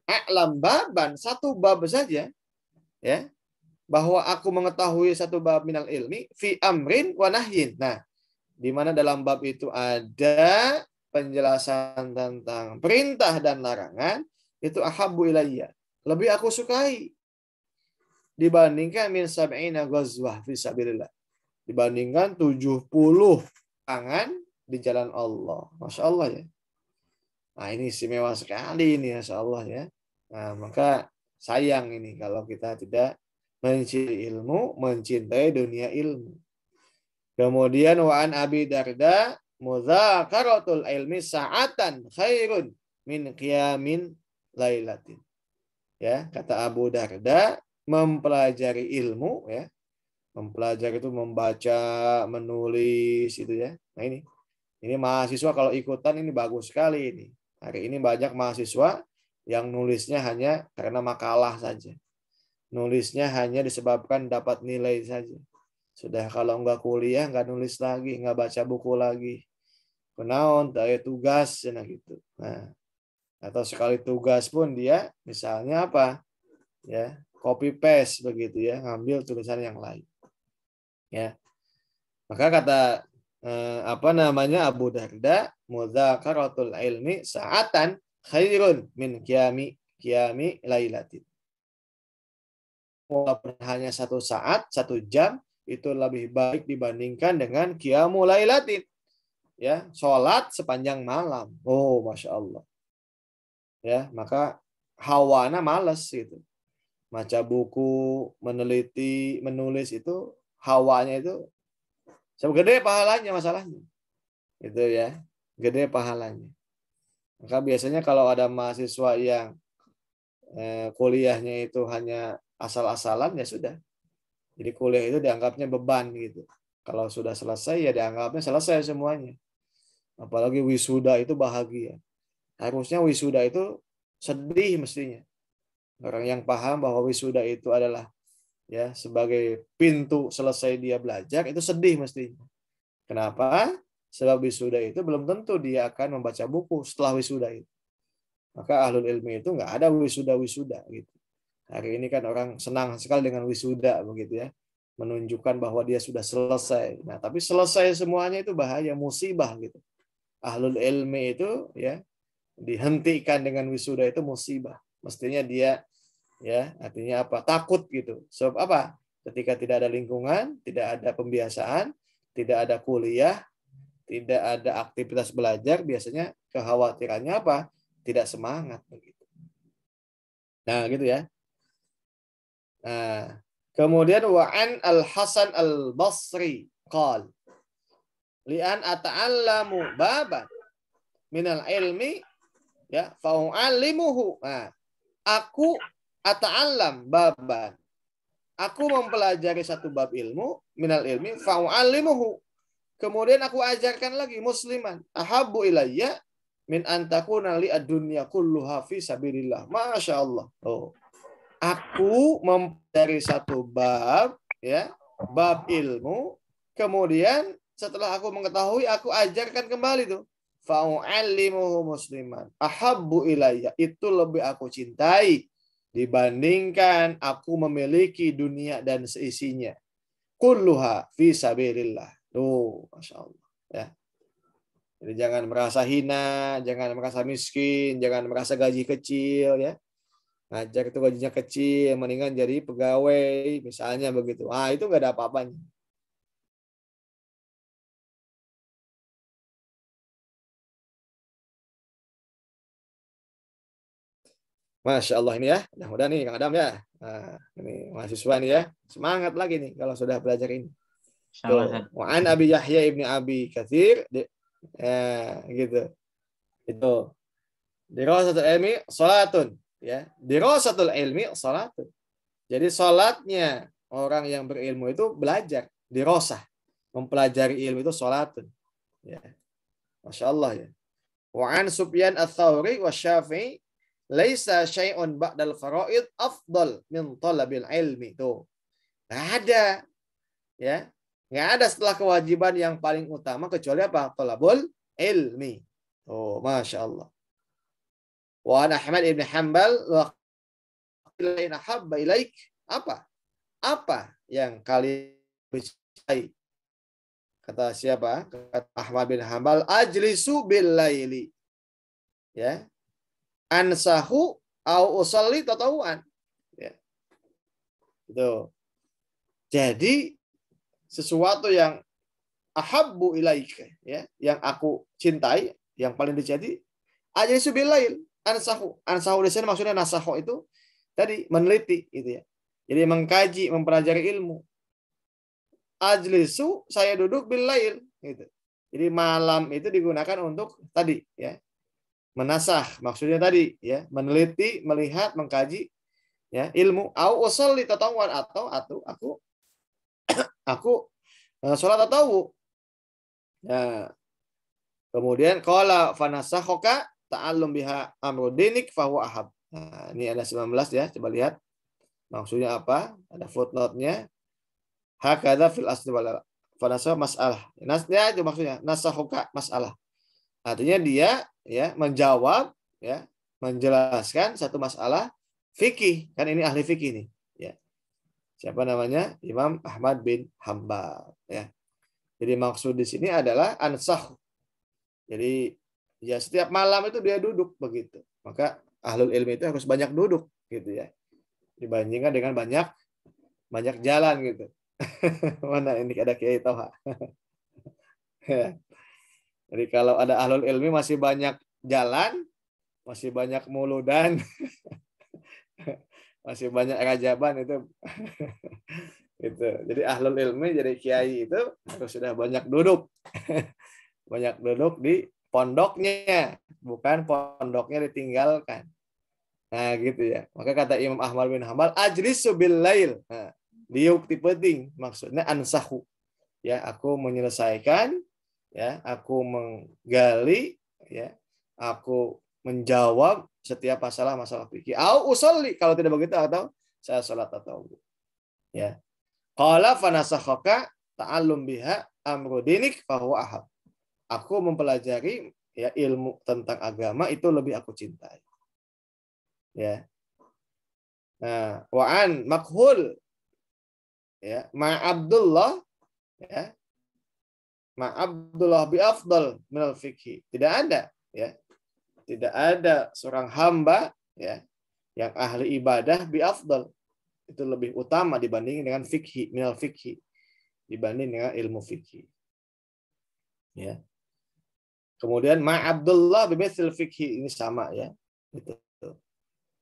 a'lam baban, satu bab saja, ya, bahwa aku mengetahui satu bab minal ilmi fi amrin wa nahyin. Nah, di mana dalam bab itu ada penjelasan tentang perintah dan larangan, itu ahabbu ilayya, lebih aku sukai dibandingkan min sab'ina ghazwah fi sabilillah, dibandingkan 70 tangan di jalan Allah. Masya Allah ya. Nah, ini istimewa sekali ini, Masya Allah ya. Nah, maka sayang ini kalau kita tidak mencintai ilmu, mencintai dunia ilmu. Kemudian wa an Abi Darda mudzakaratul ilmi sa'atan khairun min qiyamin lailatin. Ya, kata Abu Darda, mempelajari ilmu, ya. Mempelajari itu membaca, menulis itu ya. Nah, ini mahasiswa kalau ikutan ini bagus sekali ini. Hari ini banyak mahasiswa yang nulisnya hanya karena makalah saja. Nulisnya hanya disebabkan dapat nilai saja. Sudah kalau nggak kuliah, nggak nulis lagi, nggak baca buku lagi. Kenaon, tak tugas, nah gitu. Nah, atau sekali tugas pun dia misalnya apa? Ya, copy paste begitu ya, ngambil tulisan yang lain. Ya. Maka kata Abu Darda, mudzakaratul ilmi sa'atan khairun min qiyami lailatin. Walaupun hanya 1 saat, 1 jam, itu lebih baik dibandingkan dengan qiyamu lailatin. Ya, sholat sepanjang malam. Oh, Masya Allah. Ya, maka hawana malas gitu. Baca buku, meneliti, menulis itu hawanya itu gede pahalanya masalahnya. Itu ya, gede pahalanya. Maka biasanya kalau ada mahasiswa yang kuliahnya itu hanya asal-asalan, ya sudah. Jadi kuliah itu dianggapnya beban gitu. Kalau sudah selesai ya dianggapnya selesai semuanya. Apalagi wisuda itu bahagia. Harusnya wisuda itu sedih mestinya. Orang yang paham bahwa wisuda itu adalah ya sebagai pintu selesai dia belajar, itu sedih mestinya. Kenapa? Sebab wisuda itu belum tentu dia akan membaca buku setelah wisuda itu. Maka ahlul ilmi itu nggak ada wisuda-wisuda gitu. Hari ini kan orang senang sekali dengan wisuda begitu ya. Menunjukkan bahwa dia sudah selesai. Nah, tapi selesai semuanya itu bahaya, musibah gitu. Ahlul ilmi itu ya dihentikan dengan wisuda itu musibah. Mestinya dia ya artinya apa? Takut gitu. Sebab apa? Ketika tidak ada lingkungan, tidak ada pembiasaan, tidak ada kuliah, tidak ada aktivitas belajar, biasanya kekhawatirannya apa? Tidak semangat begitu. Nah, gitu ya. Nah, kemudian wa'an al-Hasan al-Basri qal li'an ata'allamu baban minal ilmi ya fa'u'allimuhu. Nah, aku ata'allam baban. Aku mempelajari satu bab ilmu minal ilmi fa'u'allimuhu. Kemudian aku ajarkan lagi musliman. Ahabbu ilayya min antakuna li ad-dunya kulluha fi sabilillah. Masya Allah. Oh. Aku mempelajari satu bab, ya, bab ilmu. Kemudian setelah aku mengetahui, aku ajarkan kembali tuh. Fa'u'allimuhu musliman. Ahabbu ilayya. Itu lebih aku cintai dibandingkan aku memiliki dunia dan seisinya. Kulluha fi sabilillah. Tuh, Masya Allah. Ya. Jadi jangan merasa hina, jangan merasa miskin, jangan merasa gaji kecil, ya. Ngajar itu gajinya kecil, mendingan jadi pegawai, misalnya begitu. Ah, itu nggak ada apa-apanya. Masya Allah ini ya. Mudah-mudahan nih Kang Adam ya. Nah, ini mahasiswa nih ya. Semangat lagi nih kalau sudah belajar ini. Tuh. Wa'an Abi Yahya ibni Abi Katsir. Ya, gitu. Itu. Dirasatul ilmi salatun. Ya. Dirasatul ilmi salatun. Jadi salatnya orang yang berilmu itu belajar. Dirasah. Mempelajari ilmu itu salatun. Ya. Masya Allah ya. Wa'an Sufyan ats-Tsauri wa Syafi'i laisa syai'un ba'dal faraid afdal min talabil ilmi. Tuh. Nggak ada. Ya. Nggak ada setelah kewajiban yang paling utama kecuali apa? Thalabul ilmi. Oh, Masya Allah. Wa an Ahmad ibn Hanbal wa qila habba ilaik. Apa? Apa yang kalian cintai? Kata siapa? Kata Ahmad bin Hanbal, ajlisu bil laili. Ya. Ansahu au usalli tatawuan. Ya. Itu. Jadi sesuatu yang ahabbu ilaika, ya, yang aku cintai, yang paling dicintai, ajlisu bil lail, ansahu. Ansahu di sini maksudnya nasahu itu tadi meneliti gitu ya. Jadi mengkaji, mempelajari ilmu. Ajlisu, saya duduk bil lail gitu. Jadi malam itu digunakan untuk tadi ya, menasah, maksudnya tadi ya, meneliti, melihat, mengkaji ya ilmu. Au usolli tatawuan, atau aku sholat tatawu. Nah, kemudian qala fanasakhoka ta'allum biha amrudinik fahuwa ahab. Nah, ini ada 19 ya, coba lihat maksudnya apa? Ada footnote-nya. Hakadha fil asli wal fanasakh masalah. Nasnya itu maksudnya nasakhoka masalah. Artinya dia ya menjawab ya, menjelaskan satu masalah fikih. Kan ini ahli fikih nih, ya. Siapa namanya? Imam Ahmad bin Hambal, ya. Jadi maksud di sini adalah ansah. Jadi ya setiap malam itu dia duduk begitu. Maka ahlul ilmi itu harus banyak duduk gitu ya. Dibandingkan dengan banyak jalan gitu. Mana ini ada Kiai Toha. Jadi kalau ada ahlul ilmi masih banyak jalan, masih banyak muludan, masih banyak rajaban itu. Gitu. Jadi ahlul ilmi jadi kiai itu harus sudah banyak duduk. Banyak duduk di pondoknya, bukan pondoknya ditinggalkan. Nah, gitu ya. Maka kata Imam Ahmad bin Hambal, ajlisu bil lail. Nah, diukti penting, maksudnya ansahu. Ya, aku menyelesaikan, ya, aku menggali, ya, aku menjawab setiap masalah-masalah fikih. Au usolli, kalau tidak begitu atau saya salat atau ya. Qala fanasakhaka ta'allum biha amru dinik fahuwa ahab. Aku mempelajari ya ilmu tentang agama itu lebih aku cintai. Ya. Nah, wa'an makhul ya, ma Abdullah ya, ma Abdullah bi afdal minal fikhi. Tidak ada ya. Tidak ada seorang hamba ya yang ahli ibadah bi afdal, itu lebih utama dibanding dengan fikhi, minal fikhi, dibanding dengan ilmu fikhi. Ya. Kemudian ma Abdullah bi mithl fikhi, ini sama ya. Itu.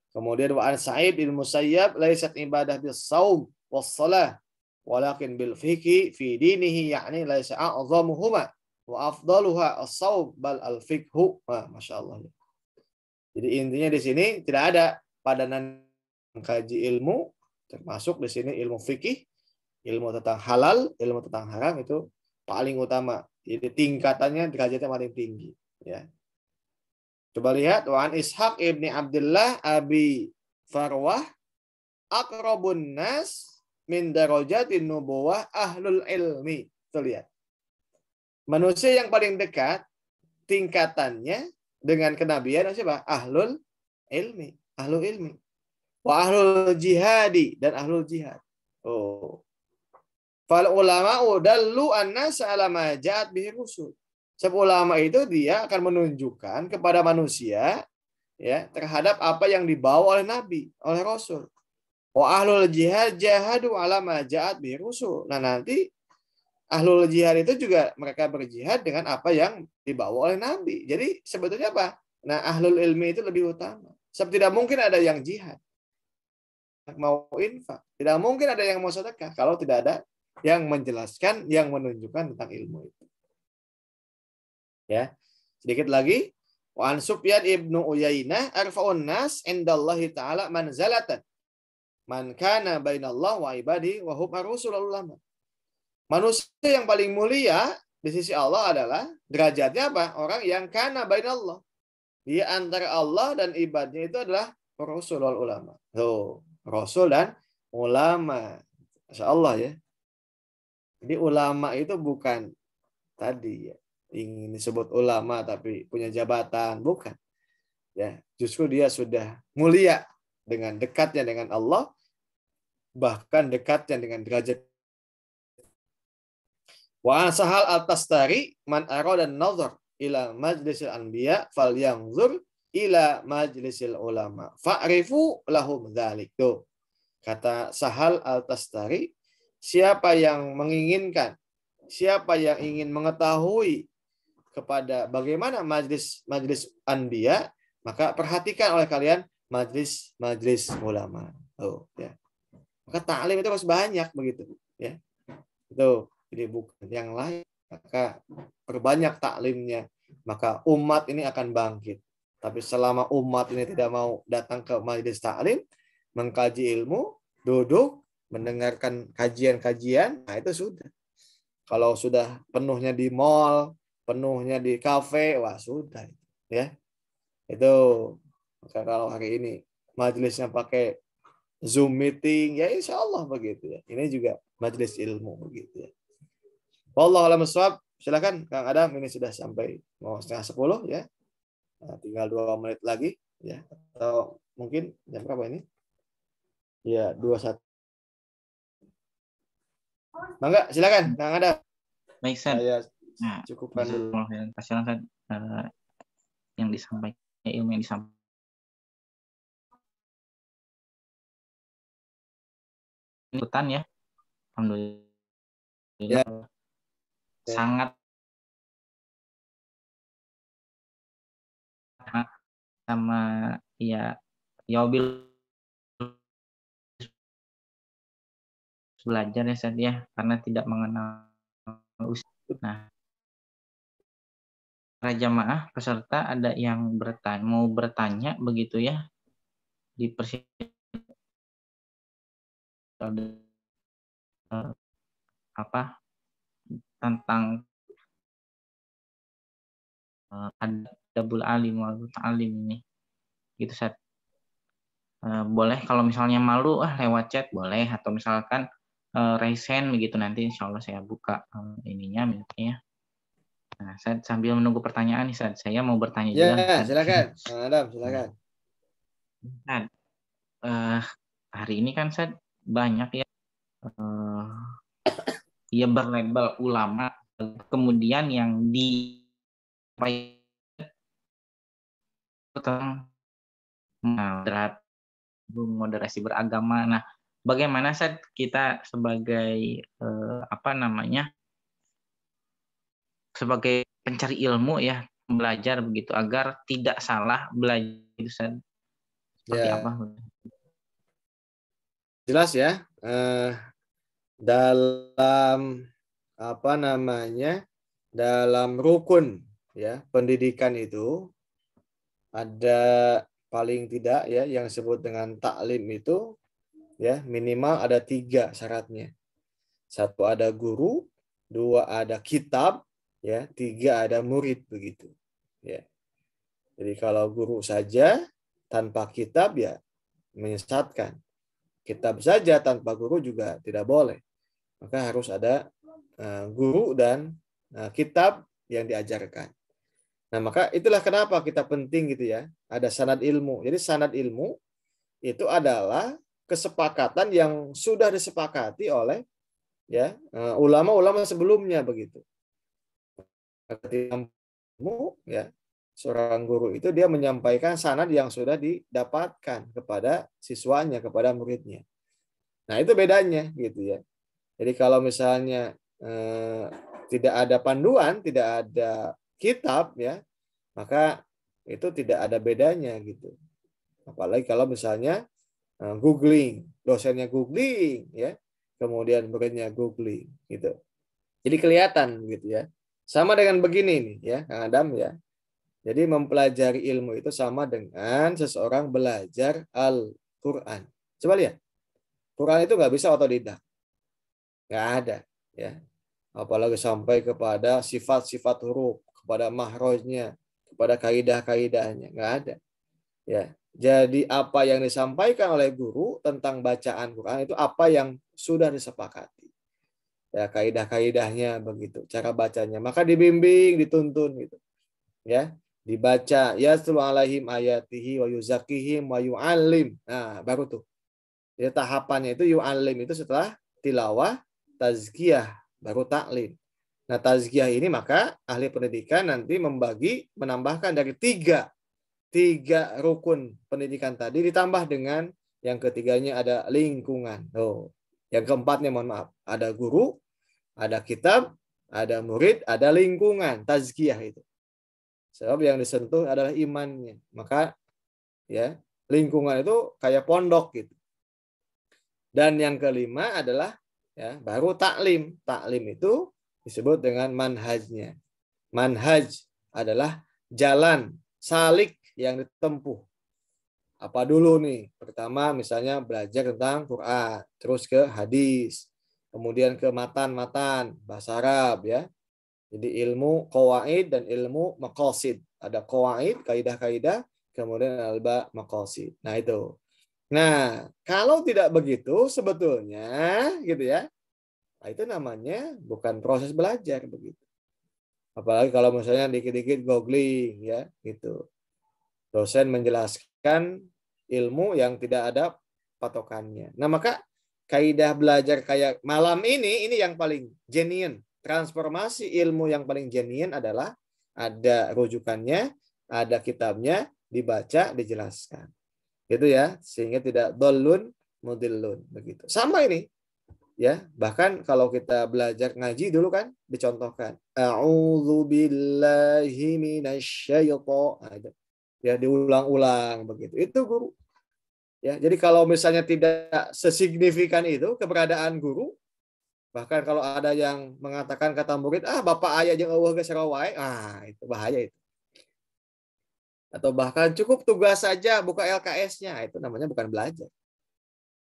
Kemudian wa an Sa'id bin Musayyab laysat ibadah bis shaum was shalah walakin bil fiqhi fi dinihi, yakni laysa a'zamuhuma wa afdaluha as-shaum bal al fiqhu. Masyaallah. Jadi intinya di sini tidak ada padanan mengkaji ilmu, termasuk di sini ilmu fikih, ilmu tentang halal, ilmu tentang haram itu paling utama. Jadi tingkatannya derajatnya paling tinggi, ya. Coba lihat wa an Ishaq ibni Abdullah Abi Farwah aqrabun nas min darajatin nubuwah ahlul ilmi. Tuh lihat. Manusia yang paling dekat tingkatannya dengan kenabian siapa? Ahlul ilmi, ahlul ilmi. Wa ahlul jihadi, dan ahlul jihad. Oh. Fal ulama dallu an-nas ala ma ja'at bihi rusul. Sebab ulama itu dia akan menunjukkan kepada manusia ya terhadap apa yang dibawa oleh nabi, oleh rasul. Wa ahlul jihad jahadu ala ma ja'at bihi rusul. Nah, nanti ahlul jihad itu juga mereka berjihad dengan apa yang dibawa oleh nabi. Jadi sebetulnya apa? Nah, ahlul ilmi itu lebih utama. Sebab tidak mungkin ada yang jihad, mau infak, tidak mungkin ada yang mau sedekah kalau tidak ada yang menjelaskan, yang menunjukkan tentang ilmu itu. Ya, sedikit lagi. Wa an Sufyan ibnu Uyainah arfa'un nas indallahi ta'ala manzalatan man kana bainallah wa ibadi wa hum ar-rusulullah. Manusia yang paling mulia di sisi Allah adalah derajatnya apa? Orang yang kana bainallah. Dia antara Allah dan ibadnya itu adalah rasul wal ulama. Tuh, rasul dan ulama. Masya Allah ya. Jadi ulama itu bukan tadi ya ingin disebut ulama tapi punya jabatan, bukan. Ya, justru dia sudah mulia dengan dekatnya dengan Allah, bahkan dekatnya dengan derajat. Wa sahal al-tastari man arada an-nazar ila majlisil anbiya falyanzur ila majlisil ulama fa'rifu lahum dzalik. Tuh. Kata Sahal al-Tastari, siapa yang menginginkan, siapa yang ingin mengetahui kepada bagaimana majlis anbiya, maka perhatikan oleh kalian majlis ulama. Oh, ya. Maka ta'lim itu harus banyak begitu, ya. Itu jadi bukan yang lain. Maka perbanyak taklimnya, maka umat ini akan bangkit. Tapi selama umat ini tidak mau datang ke majelis taklim, mengkaji ilmu, duduk, mendengarkan kajian-kajian, nah itu sudah. Kalau sudah penuhnya di mall, penuhnya di kafe, wah sudah. Ya, itu. Maka kalau hari ini majelisnya pakai Zoom meeting, ya insya Allah begitu ya. Ini juga majelis ilmu begitu ya. Wallahu a'lam bishawab. Silakan Kang Adam, ini sudah sampai mau 9:30 ya. Nah, tinggal 2 menit lagi ya. Atau mungkin jam berapa ini? Ya, 21. Mangga, silakan Kang Adam. Baik, Ustaz. Saya Nah, cukupkan dulu. Yang disampaikan, ilmu yang disampaikan. Ikutan ya. Alhamdulillah. Ya. Sangat sama ya belajar ya Ustaz ya, karena tidak mengenal usia. Nah, para jamaah peserta ada yang mau bertanya begitu ya, tentang adabul alim wal muta'allim ini gitu Ustaz. Boleh kalau misalnya malu lewat chat boleh, atau misalkan raise hand begitu, nanti insya Allah saya buka ininya misalnya. Nah, saya sambil menunggu pertanyaan nih Ustaz, saya mau bertanya juga. Ya, silakan Kang Adam, silakan. Nah, hari ini kan Ustaz banyak ya ya berlabel ulama, kemudian yang di moderasi beragama. Nah, bagaimana Ustaz kita sebagai sebagai pencari ilmu ya, belajar begitu agar tidak salah belajar, Ustaz. Seperti Ya. apa? Jelas ya. Dalam dalam rukun ya pendidikan itu ada paling tidak ya yang disebut dengan taklim itu ya minimal ada 3 syaratnya. 1 ada guru, 2 ada kitab, ya 3 ada murid begitu. Ya. Jadi kalau guru saja tanpa kitab ya menyesatkan. Kitab saja tanpa guru juga tidak boleh. Maka harus ada guru dan kitab yang diajarkan. Nah, maka itulah kenapa kita penting gitu ya. Ada sanad ilmu. Jadi sanad ilmu itu adalah kesepakatan yang sudah disepakati oleh ya ulama-ulama sebelumnya begitu. Ya, seorang guru itu dia menyampaikan sanad yang sudah didapatkan kepada siswanya, kepada muridnya. Nah, itu bedanya gitu ya. Jadi kalau misalnya tidak ada panduan, tidak ada kitab ya, maka itu tidak ada bedanya gitu. Apalagi kalau misalnya googling, dosennya googling ya, kemudian muridnya googling gitu. Jadi kelihatan gitu ya. Sama dengan begini nih ya, Kang Adam ya. Jadi mempelajari ilmu itu sama dengan seseorang belajar Al-Qur'an. Coba lihat. Quran itu nggak bisa otodidak. Nggak ada ya. Apalagi sampai kepada sifat-sifat huruf, kepada mahrojnya, kepada kaidah-kaidahnya, nggak ada. Ya, jadi apa yang disampaikan oleh guru tentang bacaan Quran itu apa yang sudah disepakati. ya kaidah-kaidahnya begitu, cara bacanya. Maka dibimbing, dituntun gitu. Ya, dibaca yatlu alaihim ayatihi wa yuzakihim wa yu'allim. Nah, baru tuh. Ya, tahapannya itu yu'allim itu setelah tilawah, tazkiyah, baru taklim. Nah, tazkiyah ini maka ahli pendidikan nanti menambahkan dari tiga rukun pendidikan tadi ditambah dengan yang ketiganya ada lingkungan. Oh, yang keempatnya mohon maaf, ada guru, ada kitab, ada murid, ada lingkungan, tazkiyah itu. Sebab yang disentuh adalah imannya. Maka ya, lingkungan itu kayak pondok gitu. Dan yang kelima adalah ya, baru taklim. Taklim itu disebut dengan manhajnya. Manhaj adalah jalan salik yang ditempuh. Apa dulu nih? Pertama misalnya belajar tentang Quran, terus ke hadis, kemudian ke matan-matan bahasa Arab ya. Jadi ilmu qawaid dan ilmu maqasid. Ada qawaid, kaidah-kaidah, kemudian alba maqasid. Nah itu. Nah, kalau tidak begitu sebetulnya gitu ya. Nah, itu namanya bukan proses belajar begitu. Apalagi kalau misalnya dikit-dikit googling ya gitu. Dosen menjelaskan ilmu yang tidak ada patokannya. Nah, maka kaidah belajar kayak malam ini yang paling genuine. Transformasi ilmu yang paling genuine adalah ada rujukannya, ada kitabnya, dibaca, dijelaskan. Gitu ya, sehingga tidak dolun mudillun begitu. Sama ini ya, bahkan kalau kita belajar ngaji dulu kan dicontohkan. A'udzubillahi minasyaitonir. Ya diulang-ulang begitu. Itu guru. Ya, jadi kalau misalnya tidak sesignifikan itu keberadaan guru, bahkan kalau ada yang mengatakan kata murid, bapak ayah jeung eueuh geus sarawai, itu bahaya itu. Atau bahkan cukup tugas saja buka LKS-nya, itu namanya bukan belajar.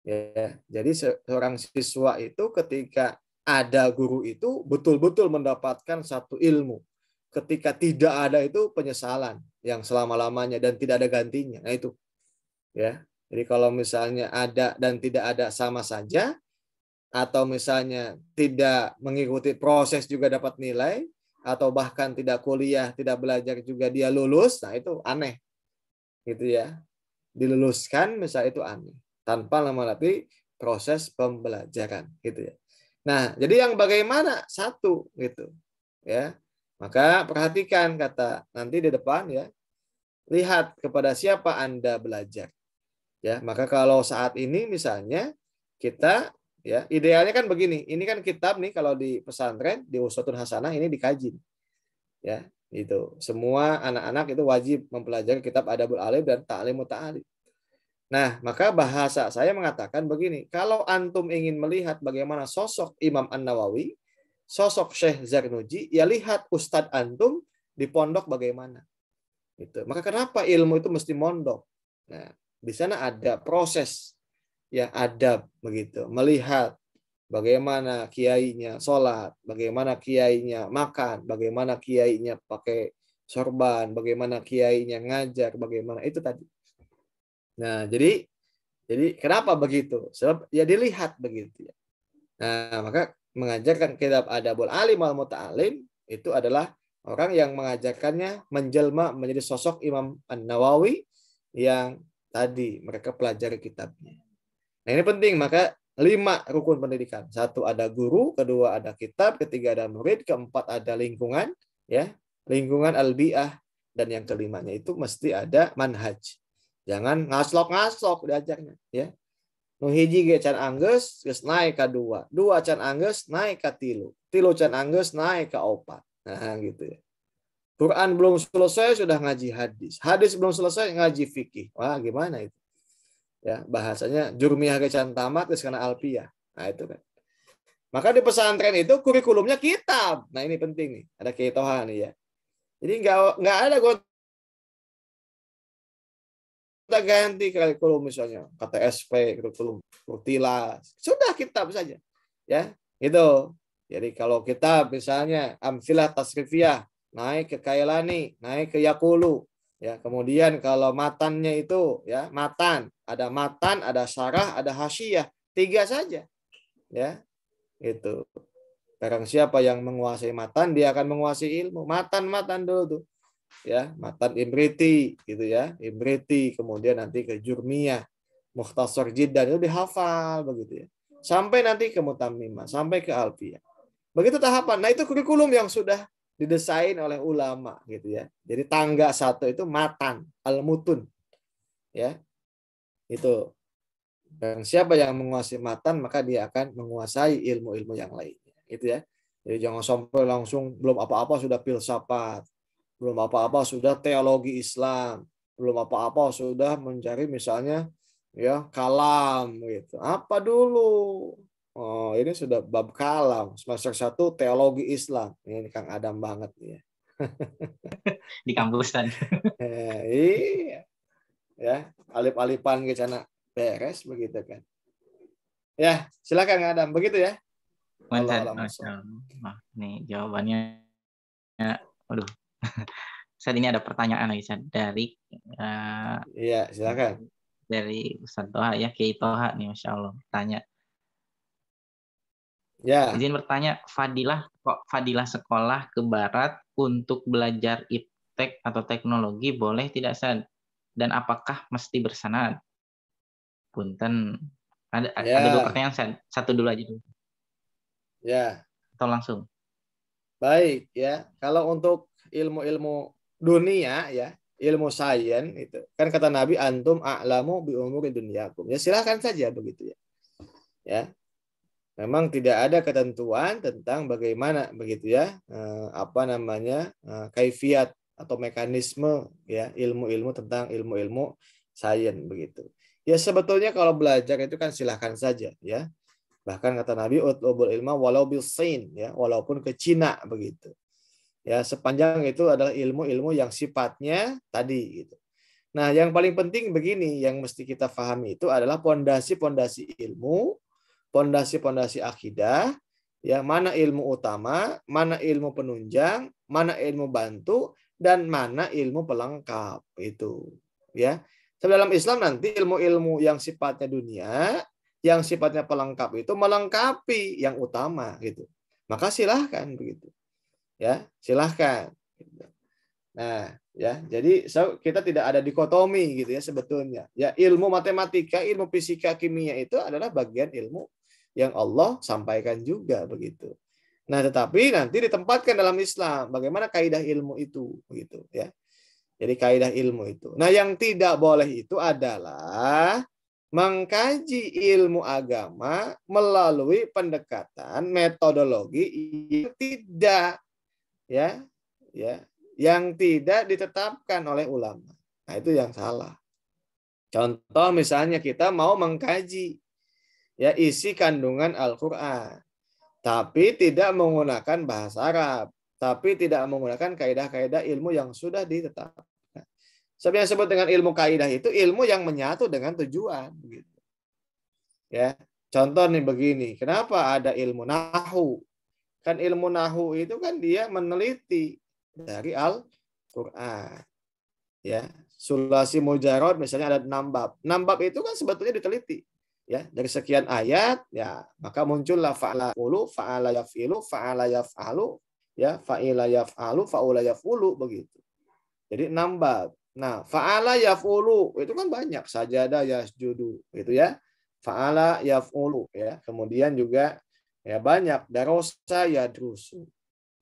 Ya, jadi seorang siswa itu ketika ada guru itu betul-betul mendapatkan satu ilmu. Ketika tidak ada itu penyesalan yang selama-lamanya dan tidak ada gantinya. Nah itu. Ya. Jadi kalau misalnya ada dan tidak ada sama saja, atau misalnya tidak mengikuti proses juga dapat nilai, atau bahkan tidak kuliah, tidak belajar juga dia lulus, nah itu aneh. Gitu ya. Diluluskan misalnya itu aneh. Tanpa melalui proses pembelajaran. Gitu ya. Nah, jadi yang bagaimana? Satu. Gitu. Ya. Maka perhatikan kata nanti di depan ya. Lihat kepada siapa Anda belajar. Ya, maka kalau saat ini misalnya kita ya idealnya kan begini, ini kan kitab nih kalau di pesantren di Uswatun Hasanah ini dikaji. Ya, itu. Semua anak-anak itu wajib mempelajari kitab Adabul Alif dan Ta'limut Ta'alif. Nah, maka bahasa saya mengatakan begini, kalau antum ingin melihat bagaimana sosok Imam An-Nawawi, sosok Syekh Zarnuji, ya lihat Ustadz antum di pondok bagaimana. Gitu. Maka kenapa ilmu itu mesti mondok? Nah, di sana ada proses ya adab begitu, melihat bagaimana kiainya sholat, bagaimana kiainya makan, bagaimana kiainya pakai sorban, bagaimana kiainya ngajar, bagaimana itu tadi. Nah, jadi kenapa begitu? Sebab ya dilihat begitu ya. Nah, maka mengajarkan kitab Adabul Alim wal Muta'alim itu adalah orang yang mengajarkannya menjelma menjadi sosok Imam An-Nawawi yang tadi mereka pelajari kitabnya. Nah, ini penting, maka 5 rukun pendidikan. 1 ada guru, kedua ada kitab, ketiga ada murid, keempat ada lingkungan, ya. Lingkungan albiah, dan yang kelimanya itu mesti ada manhaj. Jangan ngaslok-ngaslok diajarnya, ya. Nu hiji ge can anggeus geus naik ka 2, 2 can anggeus naik ka 3, 3 can anggeus naik ka 4. Nah, gitu ya. Quran belum selesai sudah ngaji hadis. Hadis belum selesai ngaji fikih. Wah, gimana itu? Ya, bahasanya jurmiyah ge can tamat geus kana alfiyah. Nah, itu kan. Maka di pesantren itu kurikulumnya kitab. Nah, ini penting nih. Ada keitohan nih ya. Jadi enggak ada kita ganti kurikulum misalnya KTSP, kurikulum Kurtila. Sudah kitab saja. Ya, itu. Jadi kalau kitab misalnya Amsilah Tasrifiyah naik ke Kailani, naik ke Yakulu, ya. Kemudian kalau matannya itu ya, matan, ada syarah, ada hasyiyah, 3 saja. Ya. Itu. Barang siapa yang menguasai matan, dia akan menguasai ilmu. Matan dulu tuh. Ya, matan Imriti gitu ya. Imriti, kemudian nanti ke Jurmiyah, Mukhtasar Jiddan itu dihafal begitu ya. Sampai nanti ke Mutammimah, sampai ke Alfiyah. Begitu tahapan. Nah, itu kurikulum yang sudah didesain oleh ulama gitu ya. Jadi tangga 1 itu matan, al-mutun. Ya. Itu. Dan siapa yang menguasai matan, maka dia akan menguasai ilmu-ilmu yang lainnya. Gitu ya. Jadi jangan sampai langsung belum apa-apa sudah filsafat, belum apa-apa sudah teologi Islam, belum apa-apa sudah mencari misalnya ya kalam gitu. Apa dulu? Oh, ini sudah bab kalam, semester 1 teologi Islam. Ini Kang Adam banget ya. Di kampus tadi. Iya. Ya, alip-alipan ke sana beres begitu kan. Ya, silakan Kang Adam, begitu ya. Allah Mantap. alam. Wah, nih jawabannya. Waduh. Saat ini ada pertanyaan lagi Ustaz, Iya, silakan. dari Ustaz Toha ya, Kiai Toha nih, Masya Allah. Tanya. Ya, Izin bertanya, Fadilah sekolah ke barat untuk belajar iptek atau teknologi boleh tidak Ustaz? Dan apakah mesti bersanad? Punten. Ada 2 ya, pertanyaan Ustaz. Satu dulu aja dulu. ya. Atau langsung. Baik ya. Kalau untuk ilmu-ilmu dunia ya, ilmu sains itu kan kata Nabi antum a'lamu bi umuri dunyakum. Ya silakan saja begitu ya. Ya. Memang tidak ada ketentuan tentang bagaimana begitu ya, apa namanya, kaifiat atau mekanisme ya ilmu-ilmu tentang ilmu-ilmu sains begitu. Ya sebetulnya kalau belajar itu kan silahkan saja ya. Bahkan kata Nabi utlubul ilma walau bil sin ya, walaupun ke Cina begitu. Ya, sepanjang itu adalah ilmu-ilmu yang sifatnya tadi gitu. Nah, yang paling penting begini yang mesti kita pahami itu adalah pondasi-pondasi ilmu, pondasi-pondasi akidah, ya, mana ilmu utama, mana ilmu penunjang, mana ilmu bantu, dan mana ilmu pelengkap itu. Ya. Dalam Islam nanti ilmu-ilmu yang sifatnya dunia, yang sifatnya pelengkap itu melengkapi yang utama gitu. Maka silahkan begitu. Ya, silahkan. Nah, ya, jadi kita tidak ada dikotomi gitu ya sebetulnya. Ya, ilmu matematika, ilmu fisika, kimia itu adalah bagian ilmu yang Allah sampaikan juga begitu. Nah, tetapi nanti ditempatkan dalam Islam bagaimana kaidah ilmu itu begitu ya. Jadi kaidah ilmu itu. Nah, yang tidak boleh itu adalah mengkaji ilmu agama melalui pendekatan metodologi yang tidak ya yang tidak ditetapkan oleh ulama. Nah, itu yang salah. Contoh misalnya kita mau mengkaji ya isi kandungan Al-Qur'an, tapi tidak menggunakan bahasa Arab, tapi tidak menggunakan kaidah-kaidah ilmu yang sudah ditetapkan. Sebab yang disebut dengan ilmu kaidah itu ilmu yang menyatu dengan tujuan gitu. Ya. Contoh nih begini, kenapa ada ilmu nahwu? Kan ilmu nahwu itu kan dia meneliti dari Al-Qur'an. Ya, sulasi mujarad misalnya ada 6 bab. 6 bab itu kan sebetulnya diteliti. Ya, dari sekian ayat ya, maka muncullah fa'ala ulu, fa'ala yaf'ilu, fa'ala yaf'alu, ya, fa'ila yaf'alu, fa'ula yaf'ulu begitu. Jadi 6 bab. Nah, fa'ala yaf'ulu itu kan banyak, sajada yasjudu gitu ya. Fa'ala yaf'ulu ya. Kemudian juga ya banyak darosa yadrusu.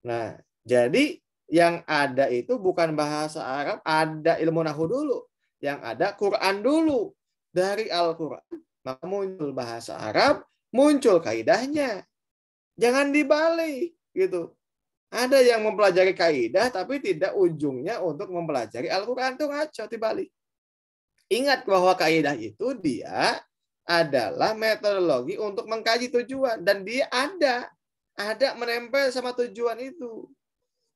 Nah, jadi yang ada itu bukan bahasa Arab, ada ilmu nahwu dulu. Yang ada Quran dulu. Dari Al-Quran, maka muncul bahasa Arab, muncul kaidahnya. Jangan dibalik gitu. Ada yang mempelajari kaidah tapi tidak ujungnya untuk mempelajari Al-Quran itu ngaco dibalik. Ingat bahwa kaidah itu dia adalah metodologi untuk mengkaji tujuan dan dia ada menempel sama tujuan itu.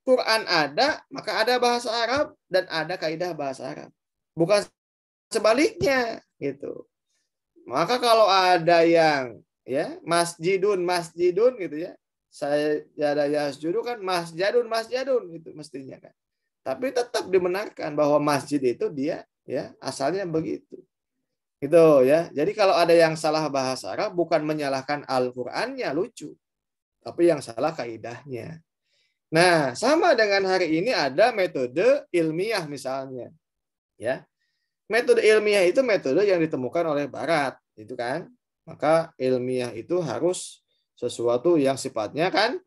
Quran ada, maka ada bahasa Arab dan ada kaidah bahasa Arab. Bukan sebaliknya gitu. Maka kalau ada yang ya masjidun gitu ya. Saya ada yasjudu kan masjadun itu mestinya kan. Tapi tetap dibenarkan bahwa masjid itu dia ya asalnya begitu. Gitu ya. Jadi kalau ada yang salah bahasa Arab bukan menyalahkan Al-Qur'annya lucu. tapi yang salah kaidahnya. Nah, sama dengan hari ini ada metode ilmiah misalnya, ya. Metode ilmiah itu metode yang ditemukan oleh Barat, itu kan. Maka ilmiah itu harus sesuatu yang sifatnya kan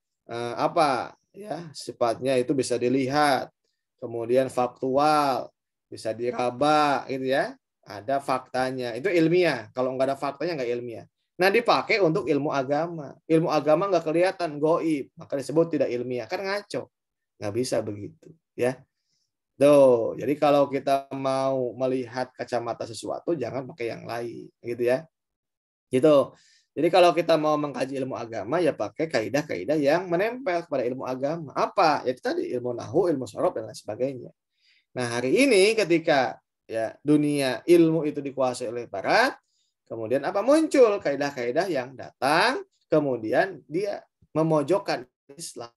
apa ya? Sifatnya itu bisa dilihat, kemudian faktual, bisa diraba gitu ya. Ada faktanya, itu ilmiah. Kalau nggak ada faktanya nggak ilmiah. Nah, dipakai untuk ilmu agama. Ilmu agama nggak kelihatan, goib, maka disebut tidak ilmiah. Kan ngaco. Nggak bisa begitu, ya. Tuh, jadi kalau kita mau melihat kacamata sesuatu, jangan pakai yang lain, gitu ya. Gitu. Jadi kalau kita mau mengkaji ilmu agama, ya pakai kaidah-kaidah yang menempel kepada ilmu agama. Apa? Ya itu tadi ilmu nahu, ilmu sorof, dan lain sebagainya. Nah, hari ini ketika ya dunia ilmu itu dikuasai oleh Barat, kemudian apa muncul kaidah-kaidah yang datang, kemudian dia memojokkan Islam,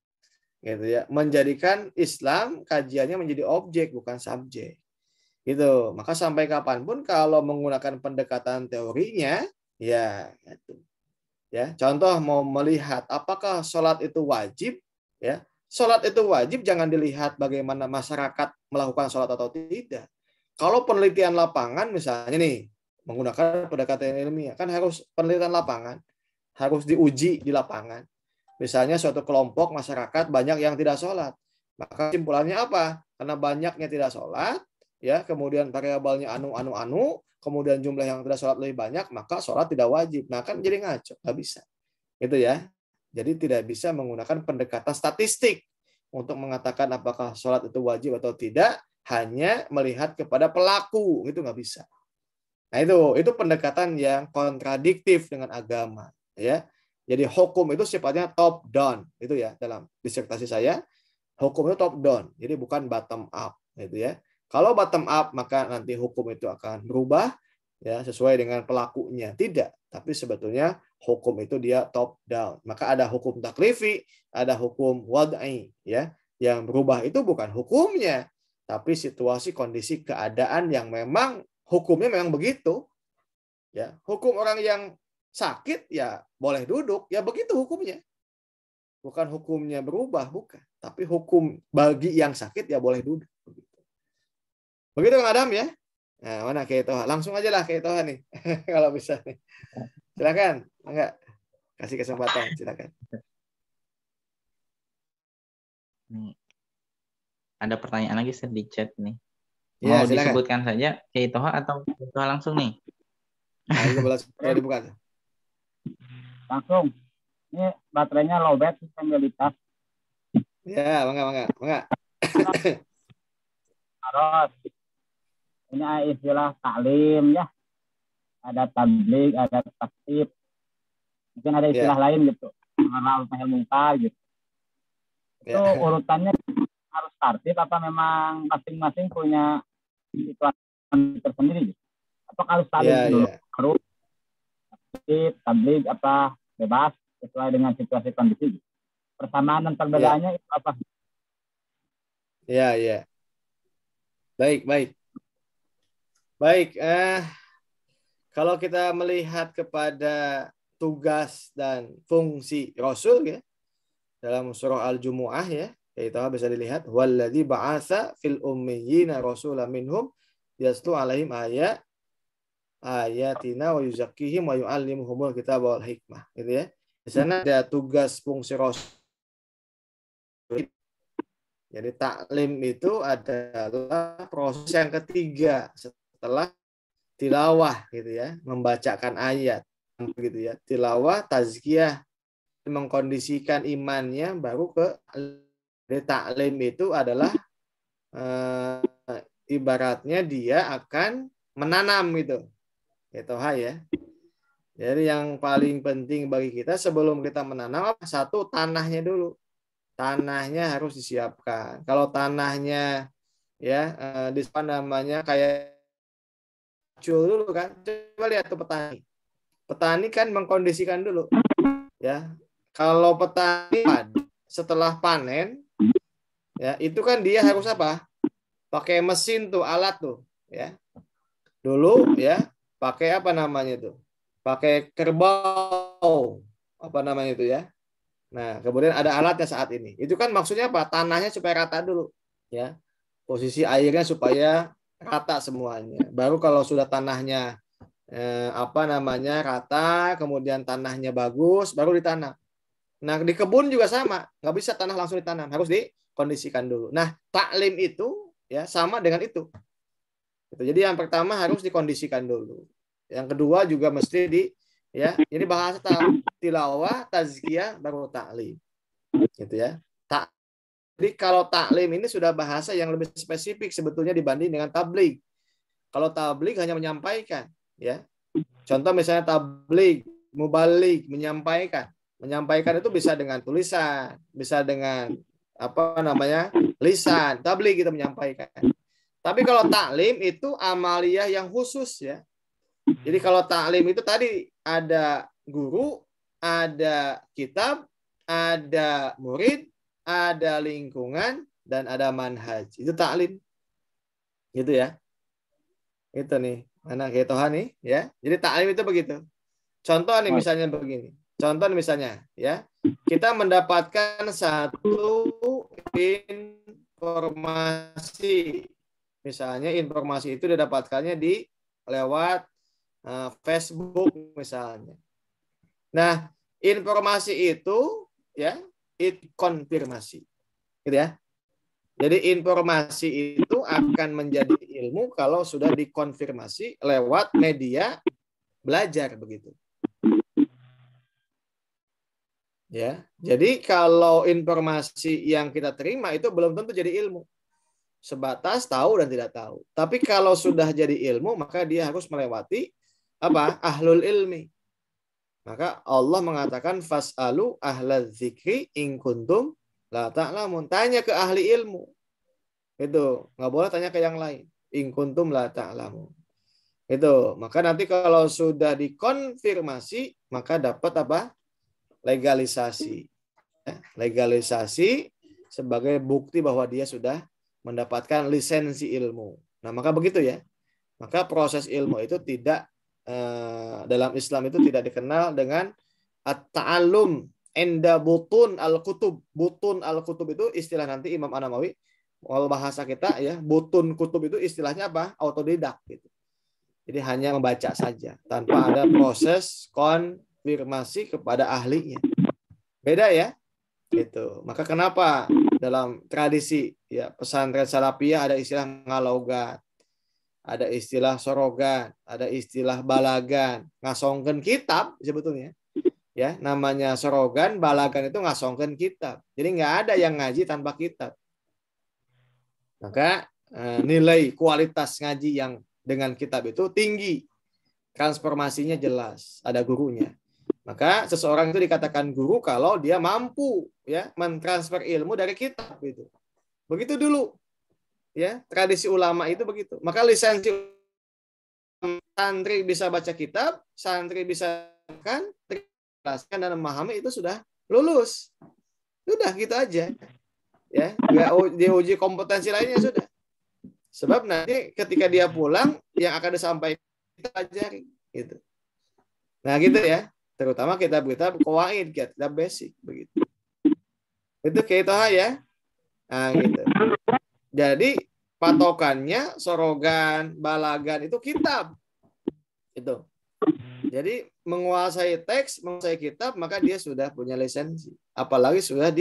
gitu ya, menjadikan Islam kajiannya menjadi objek bukan subjek, gitu. Maka sampai kapanpun kalau menggunakan pendekatan teorinya, ya, gitu. Ya, contoh mau melihat apakah sholat itu wajib, ya, sholat itu wajib jangan dilihat bagaimana masyarakat melakukan sholat atau tidak. Kalau penelitian lapangan misalnya nih menggunakan pendekatan ilmiah, kan harus penelitian lapangan, harus diuji di lapangan. Misalnya suatu kelompok masyarakat banyak yang tidak sholat, maka kesimpulannya apa? Karena banyaknya tidak sholat, ya, kemudian variabelnya anu, kemudian jumlah yang tidak sholat lebih banyak, maka sholat tidak wajib. Nah, kan jadi ngaco, nggak bisa. Itu ya. Jadi tidak bisa menggunakan pendekatan statistik untuk mengatakan apakah sholat itu wajib atau tidak, hanya melihat kepada pelaku, itu nggak bisa. Nah, itu pendekatan yang kontradiktif dengan agama, ya. Jadi hukum itu sifatnya top down, itu ya, dalam disertasi saya, hukum itu top down, jadi bukan bottom up, gitu ya. Kalau bottom up maka nanti hukum itu akan berubah ya sesuai dengan pelakunya. Tidak, tapi sebetulnya hukum itu dia top down. Maka ada hukum taklifi, ada hukum wad'i, ya. Yang berubah itu bukan hukumnya, tapi situasi, kondisi, keadaan yang memang hukumnya memang begitu. Ya, hukum orang yang sakit ya boleh duduk, ya begitu hukumnya. Bukan hukumnya berubah, bukan. Tapi hukum bagi yang sakit ya boleh duduk. Begitu Kang Adam ya. Nah, mana kayak Toha? Langsung aja lah kayak Toha nih. Kalau bisa nih. Silakan. Enggak. Kasih kesempatan, silakan. Nih, ada pertanyaan lagi di chat nih. Iya, Mau silakan. disebutkan saja kayak Toha atau Toha langsung nih? Nah, ini boleh dibuka. Langsung. Ini baterainya lowbat, stabilitas. Ya, mangga. Harus. Ini istilah taklim ya. Ada tablik, ada taktib. Mungkin ada istilah lain gitu. Mengenal fahil mungkar gitu. Itu urutannya harus tertib apa memang masing-masing punya situasi tersendiri gitu? Apa harus tarik dulu? Harus tablik apa bebas sesuai dengan situasi kondisi. Persamaan dan perbedaannya itu apa? Ya. Baik. Kalau kita melihat kepada tugas dan fungsi Rasul ya dalam surah Al-Jumu'ah ya, itu bisa dilihat walladzi ba'atsa fil ummiyina rasulan minhum yatlu 'alaihim ayatina wa yuzakkihim wa yu'allimuhumul kitab wal hikmah, gitu ya. Di sana ada tugas fungsi Rasul. Jadi taklim itu adalah proses yang ketiga setelah tilawah, gitu ya, membacakan ayat, gitu ya. Tilawah, tazkiyah, mengkondisikan imannya, baru ke taklim itu adalah ibaratnya dia akan menanam gitu. Itu ya. Jadi yang paling penting bagi kita sebelum kita menanam, satu, tanahnya dulu. Tanahnya harus disiapkan. Kalau tanahnya ya di namanya kayak cul dulu kan. Coba lihat tuh petani. Petani kan mengkondisikan dulu. Ya. Kalau petani setelah panen ya, itu kan dia harus apa? Pakai mesin tuh, alat tuh, ya. Dulu ya, pakai apa namanya tuh? Pakai kerbau. Apa namanya itu ya? Nah, kemudian ada alatnya saat ini. Itu kan maksudnya apa? Tanahnya supaya rata dulu, ya. Posisi airnya supaya rata semuanya. Baru kalau sudah tanahnya rata, kemudian tanahnya bagus, baru ditanam. Nah, di kebun juga sama, nggak bisa tanah langsung ditanam, harus dikondisikan dulu. Nah, taklim itu ya sama dengan itu. Jadi yang pertama harus dikondisikan dulu. Yang kedua juga mesti ini bahasa tilawah, tazkiyah, baru taklim. Gitu ya. Jadi kalau taklim ini sudah bahasa yang lebih spesifik sebetulnya dibanding dengan tabligh. Kalau tabligh hanya menyampaikan, ya. Contoh misalnya tabligh, mubaligh, menyampaikan. Menyampaikan itu bisa dengan tulisan, bisa dengan lisan. Tabligh kita menyampaikan. Tapi kalau taklim itu amaliyah yang khusus, ya. Jadi kalau taklim itu tadi ada guru, ada kitab, ada murid, ada lingkungan, dan ada manhaj. Itu taklim. Gitu ya. Itu nih. Mana ketohan nih, ya. Jadi taklim itu begitu. Contoh nih misalnya begini. Contoh nih misalnya, ya. Kita mendapatkan satu informasi. Misalnya informasi itu didapatkannya lewat Facebook misalnya. Nah, informasi itu ya konfirmasi. Gitu ya. Jadi informasi itu akan menjadi ilmu kalau sudah dikonfirmasi lewat media belajar begitu. Ya. Jadi kalau informasi yang kita terima itu belum tentu jadi ilmu. Sebatas tahu dan tidak tahu. Tapi kalau sudah jadi ilmu, maka dia harus melewati ahlul ilmi. Maka Allah mengatakan fas'alu ahlal dzikri in kuntum la ta'lamun. Tanya ke ahli ilmu. Itu, nggak boleh tanya ke yang lain. In kuntum la ta'lamun. Itu, maka nanti kalau sudah dikonfirmasi, maka dapat legalisasi. Legalisasi sebagai bukti bahwa dia sudah mendapatkan lisensi ilmu. Nah, maka begitu ya. Maka proses ilmu itu tidak dalam Islam itu tidak dikenal dengan at-ta'allum inda butun al-kutub. Butun al-kutub itu istilah nanti Imam An-Nawawi. Kalau bahasa kita ya, butun kutub itu istilahnya apa? Autodidak gitu. Jadi hanya membaca saja tanpa ada proses konfirmasi kepada ahlinya. Beda ya? Gitu. Maka kenapa dalam tradisi ya pesantren salafiyah ada istilah ngalogat, ada istilah sorogan, ada istilah balagan, ngasongken kitab sebetulnya. Ya, namanya sorogan, balagan itu ngasongken kitab. Jadi nggak ada yang ngaji tanpa kitab. Maka nilai kualitas ngaji yang dengan kitab itu tinggi. Transformasinya jelas, ada gurunya. Maka seseorang itu dikatakan guru kalau dia mampu ya mentransfer ilmu dari kitab itu. Begitu dulu. Ya, tradisi ulama itu begitu. Maka lisensi santri bisa baca kitab, santri bisa jelaskan dan memahami itu sudah lulus. Sudah gitu aja. Ya, nggak diuji kompetensi lainnya sudah. Sebab nanti ketika dia pulang yang akan disampaikan kita ajari gitu. Nah, gitu ya. Terutama kitab-kitab qawaid, kitab basic begitu. Itu kaitoha ya. Nah, gitu. Jadi patokannya sorogan, balagan itu kitab. Itu. Jadi menguasai teks, menguasai kitab, maka dia sudah punya lisensi. Apalagi sudah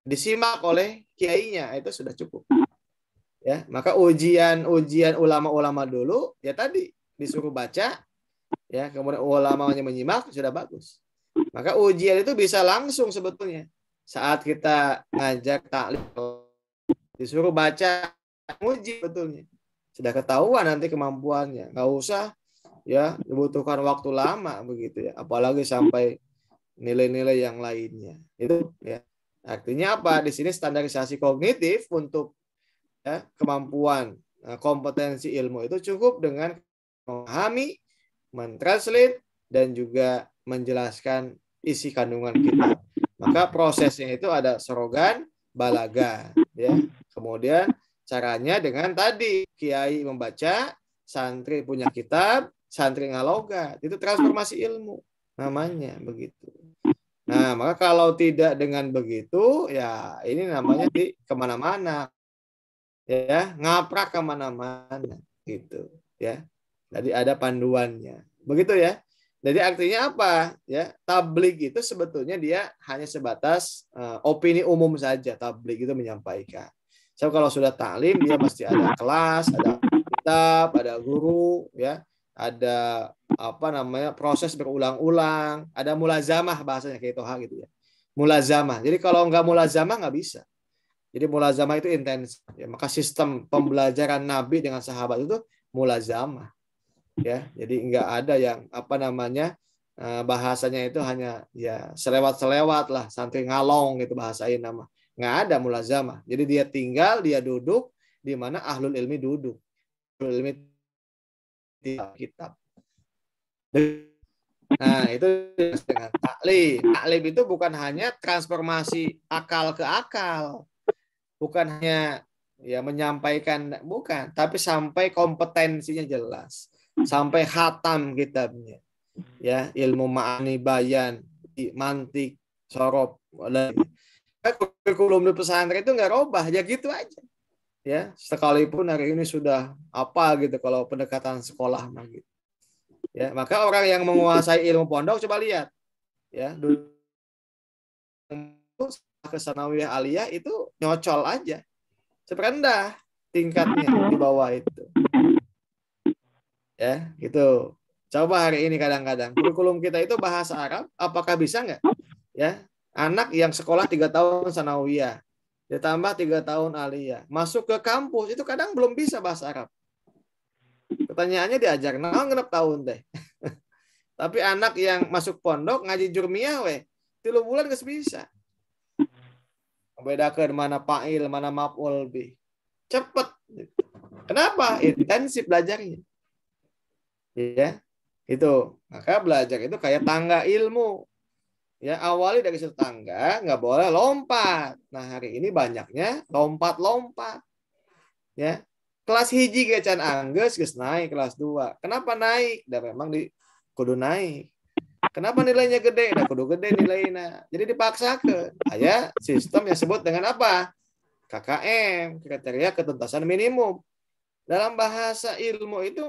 disimak oleh kiainya, itu sudah cukup. Ya, maka ujian ulama-ulama dulu ya tadi disuruh baca. Ya, kemudian ulamanya menyimak sudah bagus. Maka ujian itu bisa langsung sebetulnya. Saat kita ngajak taklim disuruh baca, uji betulnya. Sudah ketahuan nanti kemampuannya. Nggak usah ya dibutuhkan waktu lama begitu ya. Apalagi sampai nilai-nilai yang lainnya. Itu ya. Artinya apa? Di sini standarisasi kognitif untuk ya, kemampuan kompetensi ilmu itu cukup dengan memahami, mentranslate dan juga menjelaskan isi kandungan kitab. Maka prosesnya itu ada sorogan, balaga, ya. Kemudian caranya dengan tadi kiai membaca, santri punya kitab, santri ngalogat. Itu transformasi ilmu namanya begitu. Nah, maka kalau tidak dengan begitu, ya ini namanya di kemana-mana, ya ngaprak kemana-mana, gitu, ya. Jadi ada panduannya, begitu ya. Jadi artinya apa? Ya, tablik itu sebetulnya dia hanya sebatas opini umum saja. Tablik itu menyampaikan. So kalau sudah taklim dia mesti ada kelas, ada kitab, ada guru, ya, ada apa namanya proses berulang-ulang, ada mulazamah bahasanya kayak toha gitu ya. Mulazamah. Jadi kalau nggak mulazamah nggak bisa. Jadi mulazamah itu intens. Ya, maka sistem pembelajaran Nabi dengan sahabat itu mulazamah. Ya, jadi nggak ada yang apa namanya bahasanya itu hanya ya selewat-selewat lah, santri ngalong gitu bahasain nama. Nggak ada mulazamah. Jadi dia tinggal, dia duduk di mana ahlul ilmi duduk. Ahlul ilmi kitab. Nah, itu dengan taklim. Taklim itu bukan hanya transformasi akal ke akal. Bukan hanya ya menyampaikan, bukan, tapi sampai kompetensinya jelas. Sampai khatam kitabnya. Ya, ilmu ma'ani bayan, mantik, sorob. Kurikulum di pesantren itu nggak robah, ya gitu aja. Ya, sekalipun hari ini sudah apa gitu kalau pendekatan sekolah mah gitu. Ya, maka orang yang menguasai ilmu pondok coba lihat ya, ke sanawiyah aliyah itu nyocol aja. Serendah tingkatnya di bawah itu. Ya, gitu. Coba hari ini kadang-kadang kurikulum kita itu bahasa Arab, apakah bisa nggak? Ya, anak yang sekolah 3 tahun sanawiyah, ditambah 3 tahun aliyah, masuk ke kampus itu kadang belum bisa bahasa Arab. Pertanyaannya diajar naon genep tahun teh. Tapi anak yang masuk pondok ngaji jurmiyah weh, 3 bulan geus bisa. Membedakan mana fa'il, mana maf'ul bih. Cepet. Kenapa? Intensif belajarnya. Ya, itu. Maka belajar itu kayak tangga ilmu. Ya, awali dari satu tangga, nggak boleh lompat. Nah, hari ini banyaknya lompat-lompat. Ya. Kelas hiji gecan angges geus naik kelas 2. Kenapa naik? Dan memang di kudu naik. Kenapa nilainya gede? Nah, kudu gede nilainya. Jadi dipaksakan. Aya sistem yang disebut dengan apa? KKM, kriteria ketuntasan minimum. Dalam bahasa ilmu itu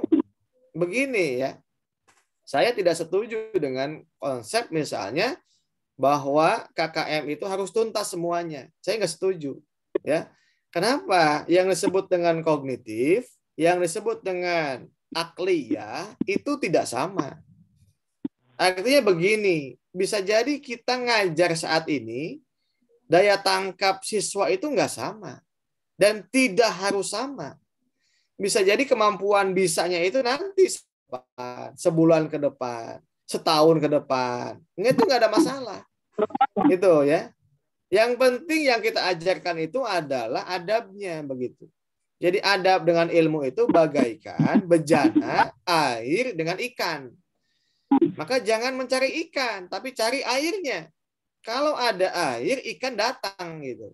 begini ya. Saya tidak setuju dengan konsep misalnya bahwa KKM itu harus tuntas semuanya. Saya nggak setuju. Ya. Kenapa? Yang disebut dengan kognitif, yang disebut dengan akliyah itu tidak sama. Artinya begini, bisa jadi kita ngajar saat ini, daya tangkap siswa itu nggak sama. Dan tidak harus sama. Bisa jadi kemampuan bisanya itu nanti sebulan ke depan, setahun ke depan. Itu nggak ada masalah. Itu ya. Yang penting yang kita ajarkan itu adalah adabnya begitu. Jadi adab dengan ilmu itu bagaikan bejana air dengan ikan. Maka jangan mencari ikan, tapi cari airnya. Kalau ada air, ikan datang gitu.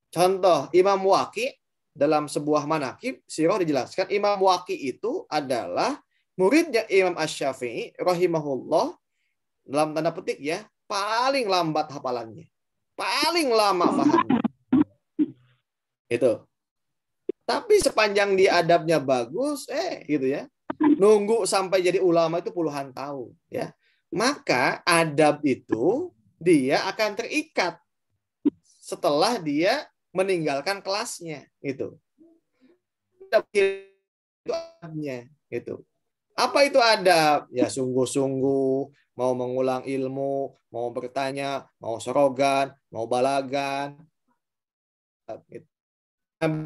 Contoh, Imam Waqi dalam sebuah manaqib sirah dijelaskan Imam Waqi itu adalah muridnya Imam Asy-Syafi'i rahimahullah, dalam tanda petik ya, paling lambat hafalannya. Paling lama pahamnya. Itu. Tapi sepanjang dia adabnya bagus, gitu ya. Nunggu sampai jadi ulama itu puluhan tahun, ya. Maka adab itu dia akan terikat setelah dia meninggalkan kelasnya, itu. Itu adabnya, gitu. Apa itu adab? Ya sungguh-sungguh, mau mengulang ilmu, mau bertanya, mau sorogan, mau balagan.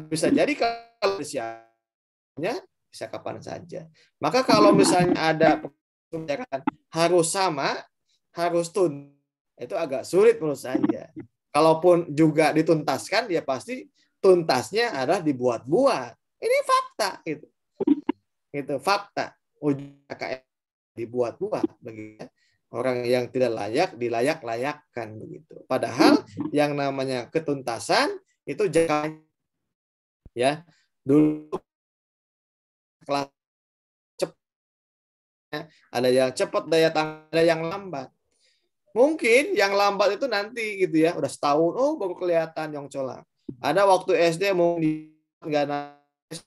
Bisa jadi kalau siapnya bisa kapan saja. Maka kalau misalnya ada pembelajaran harus sama, harus tuntas, itu agak sulit menurut saya. Kalaupun juga dituntaskan, ya pasti tuntasnya adalah dibuat-buat. Ini fakta itu. Itu fakta. KKM dibuat-buat begitu. Orang yang tidak layak dilayak-layakkan begitu. Padahal yang namanya ketuntasan itu jangan ya dulu kelas cepat, ada yang cepat daya tangkap, ada yang lambat. Mungkin yang lambat itu nanti gitu ya, udah setahun, oh baru kelihatan yang colak. Ada waktu SD mungkin nggak nangis.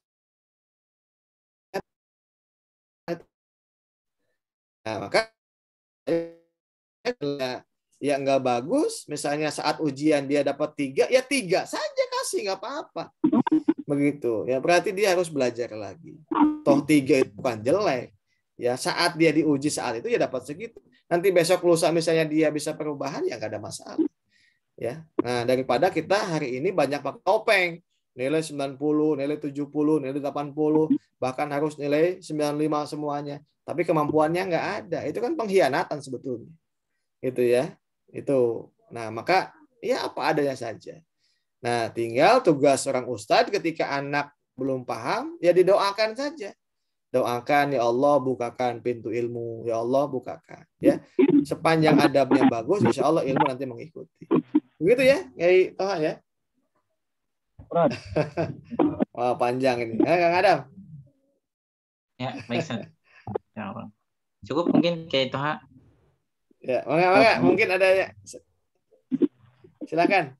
Nah, maka ya nggak bagus. Misalnya saat ujian dia dapat 3, ya 3 saja kasih, nggak apa-apa. Begitu. Ya berarti dia harus belajar lagi. Toh 3 itu bukan jelek. Ya saat dia diuji saat itu ya dapat segitu. Nanti besok lusa misalnya dia bisa perubahan ya nggak ada masalah. Ya. Nah, daripada kita hari ini banyak pakai topeng. Nilai 90, nilai 70, nilai 80, bahkan harus nilai 95 semuanya. Tapi kemampuannya nggak ada. Itu kan pengkhianatan sebetulnya. Itu ya. Itu. Nah, maka ya apa adanya saja. Nah, tinggal tugas seorang ustadz ketika anak belum paham, ya didoakan saja. Doakan, ya Allah bukakan pintu ilmu, ya Allah bukakan. Ya, sepanjang adabnya bagus, insya Allah ilmu nanti mengikuti. Begitu ya, Kiai Toha ya. Wah, panjang ini. Kang Adam. Ya, baik, Ustaz. Ya, cukup mungkin Kiai Toha. Ya, mangga. Mungkin ada ya. Silakan.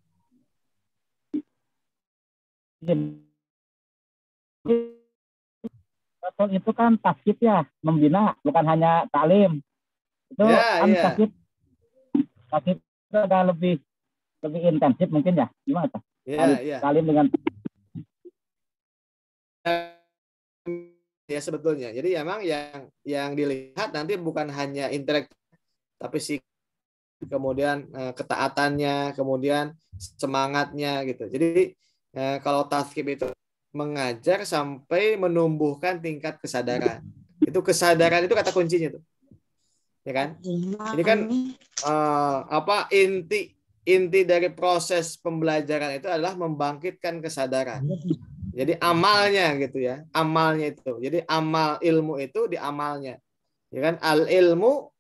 Rasul itu kan tasqif ya, membina, bukan hanya taklim. Itu Ya, kan ya. tasqif itu ada lebih intensif mungkin ya. Gimana tuh? Ya. Taklim dengan Ya sebetulnya. Jadi emang yang dilihat nanti bukan hanya intelektual, tapi sih kemudian ketaatannya, kemudian semangatnya gitu. Jadi kalau tasqif itu mengajar sampai menumbuhkan tingkat kesadaran. Itu kesadaran itu kata kuncinya tuh. Ya kan? Ini kan inti dari proses pembelajaran itu adalah membangkitkan kesadaran. Jadi amalnya gitu ya. Amalnya itu. Jadi amal ilmu itu di amalnya. Ya kan? Al ilmu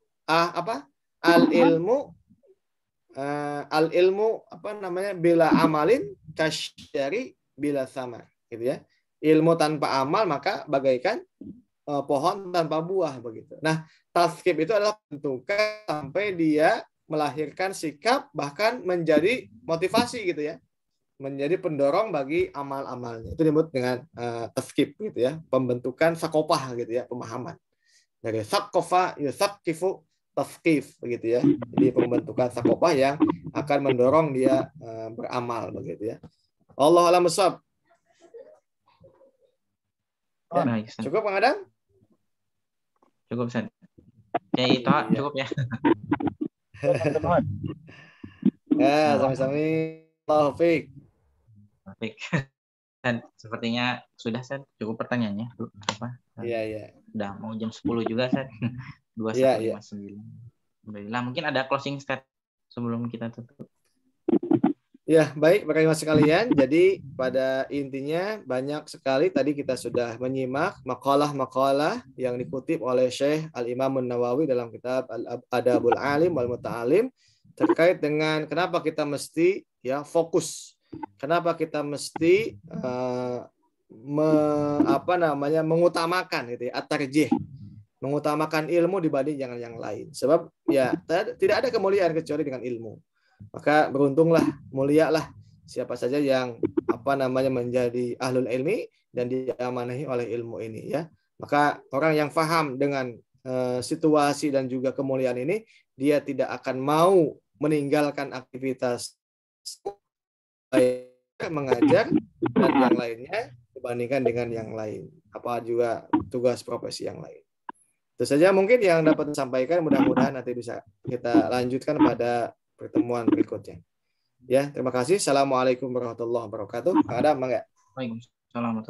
apa namanya? Bila amalin kasyari bila sama, gitu ya. Ilmu tanpa amal maka bagaikan pohon tanpa buah begitu. Nah, tasqif itu adalah bentukan sampai dia melahirkan sikap bahkan menjadi motivasi gitu ya. Menjadi pendorong bagi amal-amalnya. Itu disebut dengan tasqif gitu ya, pembentukan sakopah gitu ya, pemahaman. Dari sakofa yusaqqifu tasqif begitu ya. Jadi pembentukan sakopah yang akan mendorong dia beramal begitu ya. Allah a'lam bishawab. Ya. Cukup Kang Adam? Cukup, Ustaz. Kiai Toha cukup ya. Ya, sama-sama. Taufik. Baik. Dan sepertinya sudah, Ustaz, cukup pertanyaannya. Iya. Udah mau jam 10 juga, Ustaz. 21:59. Alhamdulillah, mungkin ada closing statement sebelum kita tutup. Ya, baik, Bapak Ibu sekalian. Jadi pada intinya banyak sekali tadi kita sudah menyimak makalah-makalah yang dikutip oleh Syekh Al-Imam An-Nawawi dalam kitab Al-Adabul Alim wal Muta'alim terkait dengan kenapa kita mesti ya fokus. Kenapa kita mesti mengutamakan gitu ya, at-tarjih, mengutamakan ilmu dibanding jangan yang lain. Sebab ya tidak ada kemuliaan kecuali dengan ilmu. Maka beruntunglah, mulialah siapa saja yang menjadi ahlul ilmi dan diamanahi oleh ilmu ini ya. Maka orang yang paham dengan situasi dan juga kemuliaan ini, dia tidak akan mau meninggalkan aktivitas mengajar dan yang lainnya dibandingkan dengan yang lain. Apa juga tugas profesi yang lain. Itu saja mungkin yang dapat disampaikan. Mudah-mudahan nanti bisa kita lanjutkan pada pertemuan berikutnya. Ya, terima kasih. Assalamualaikum warahmatullahi wabarakatuh. Ada apa enggak? Waalaikumsalam.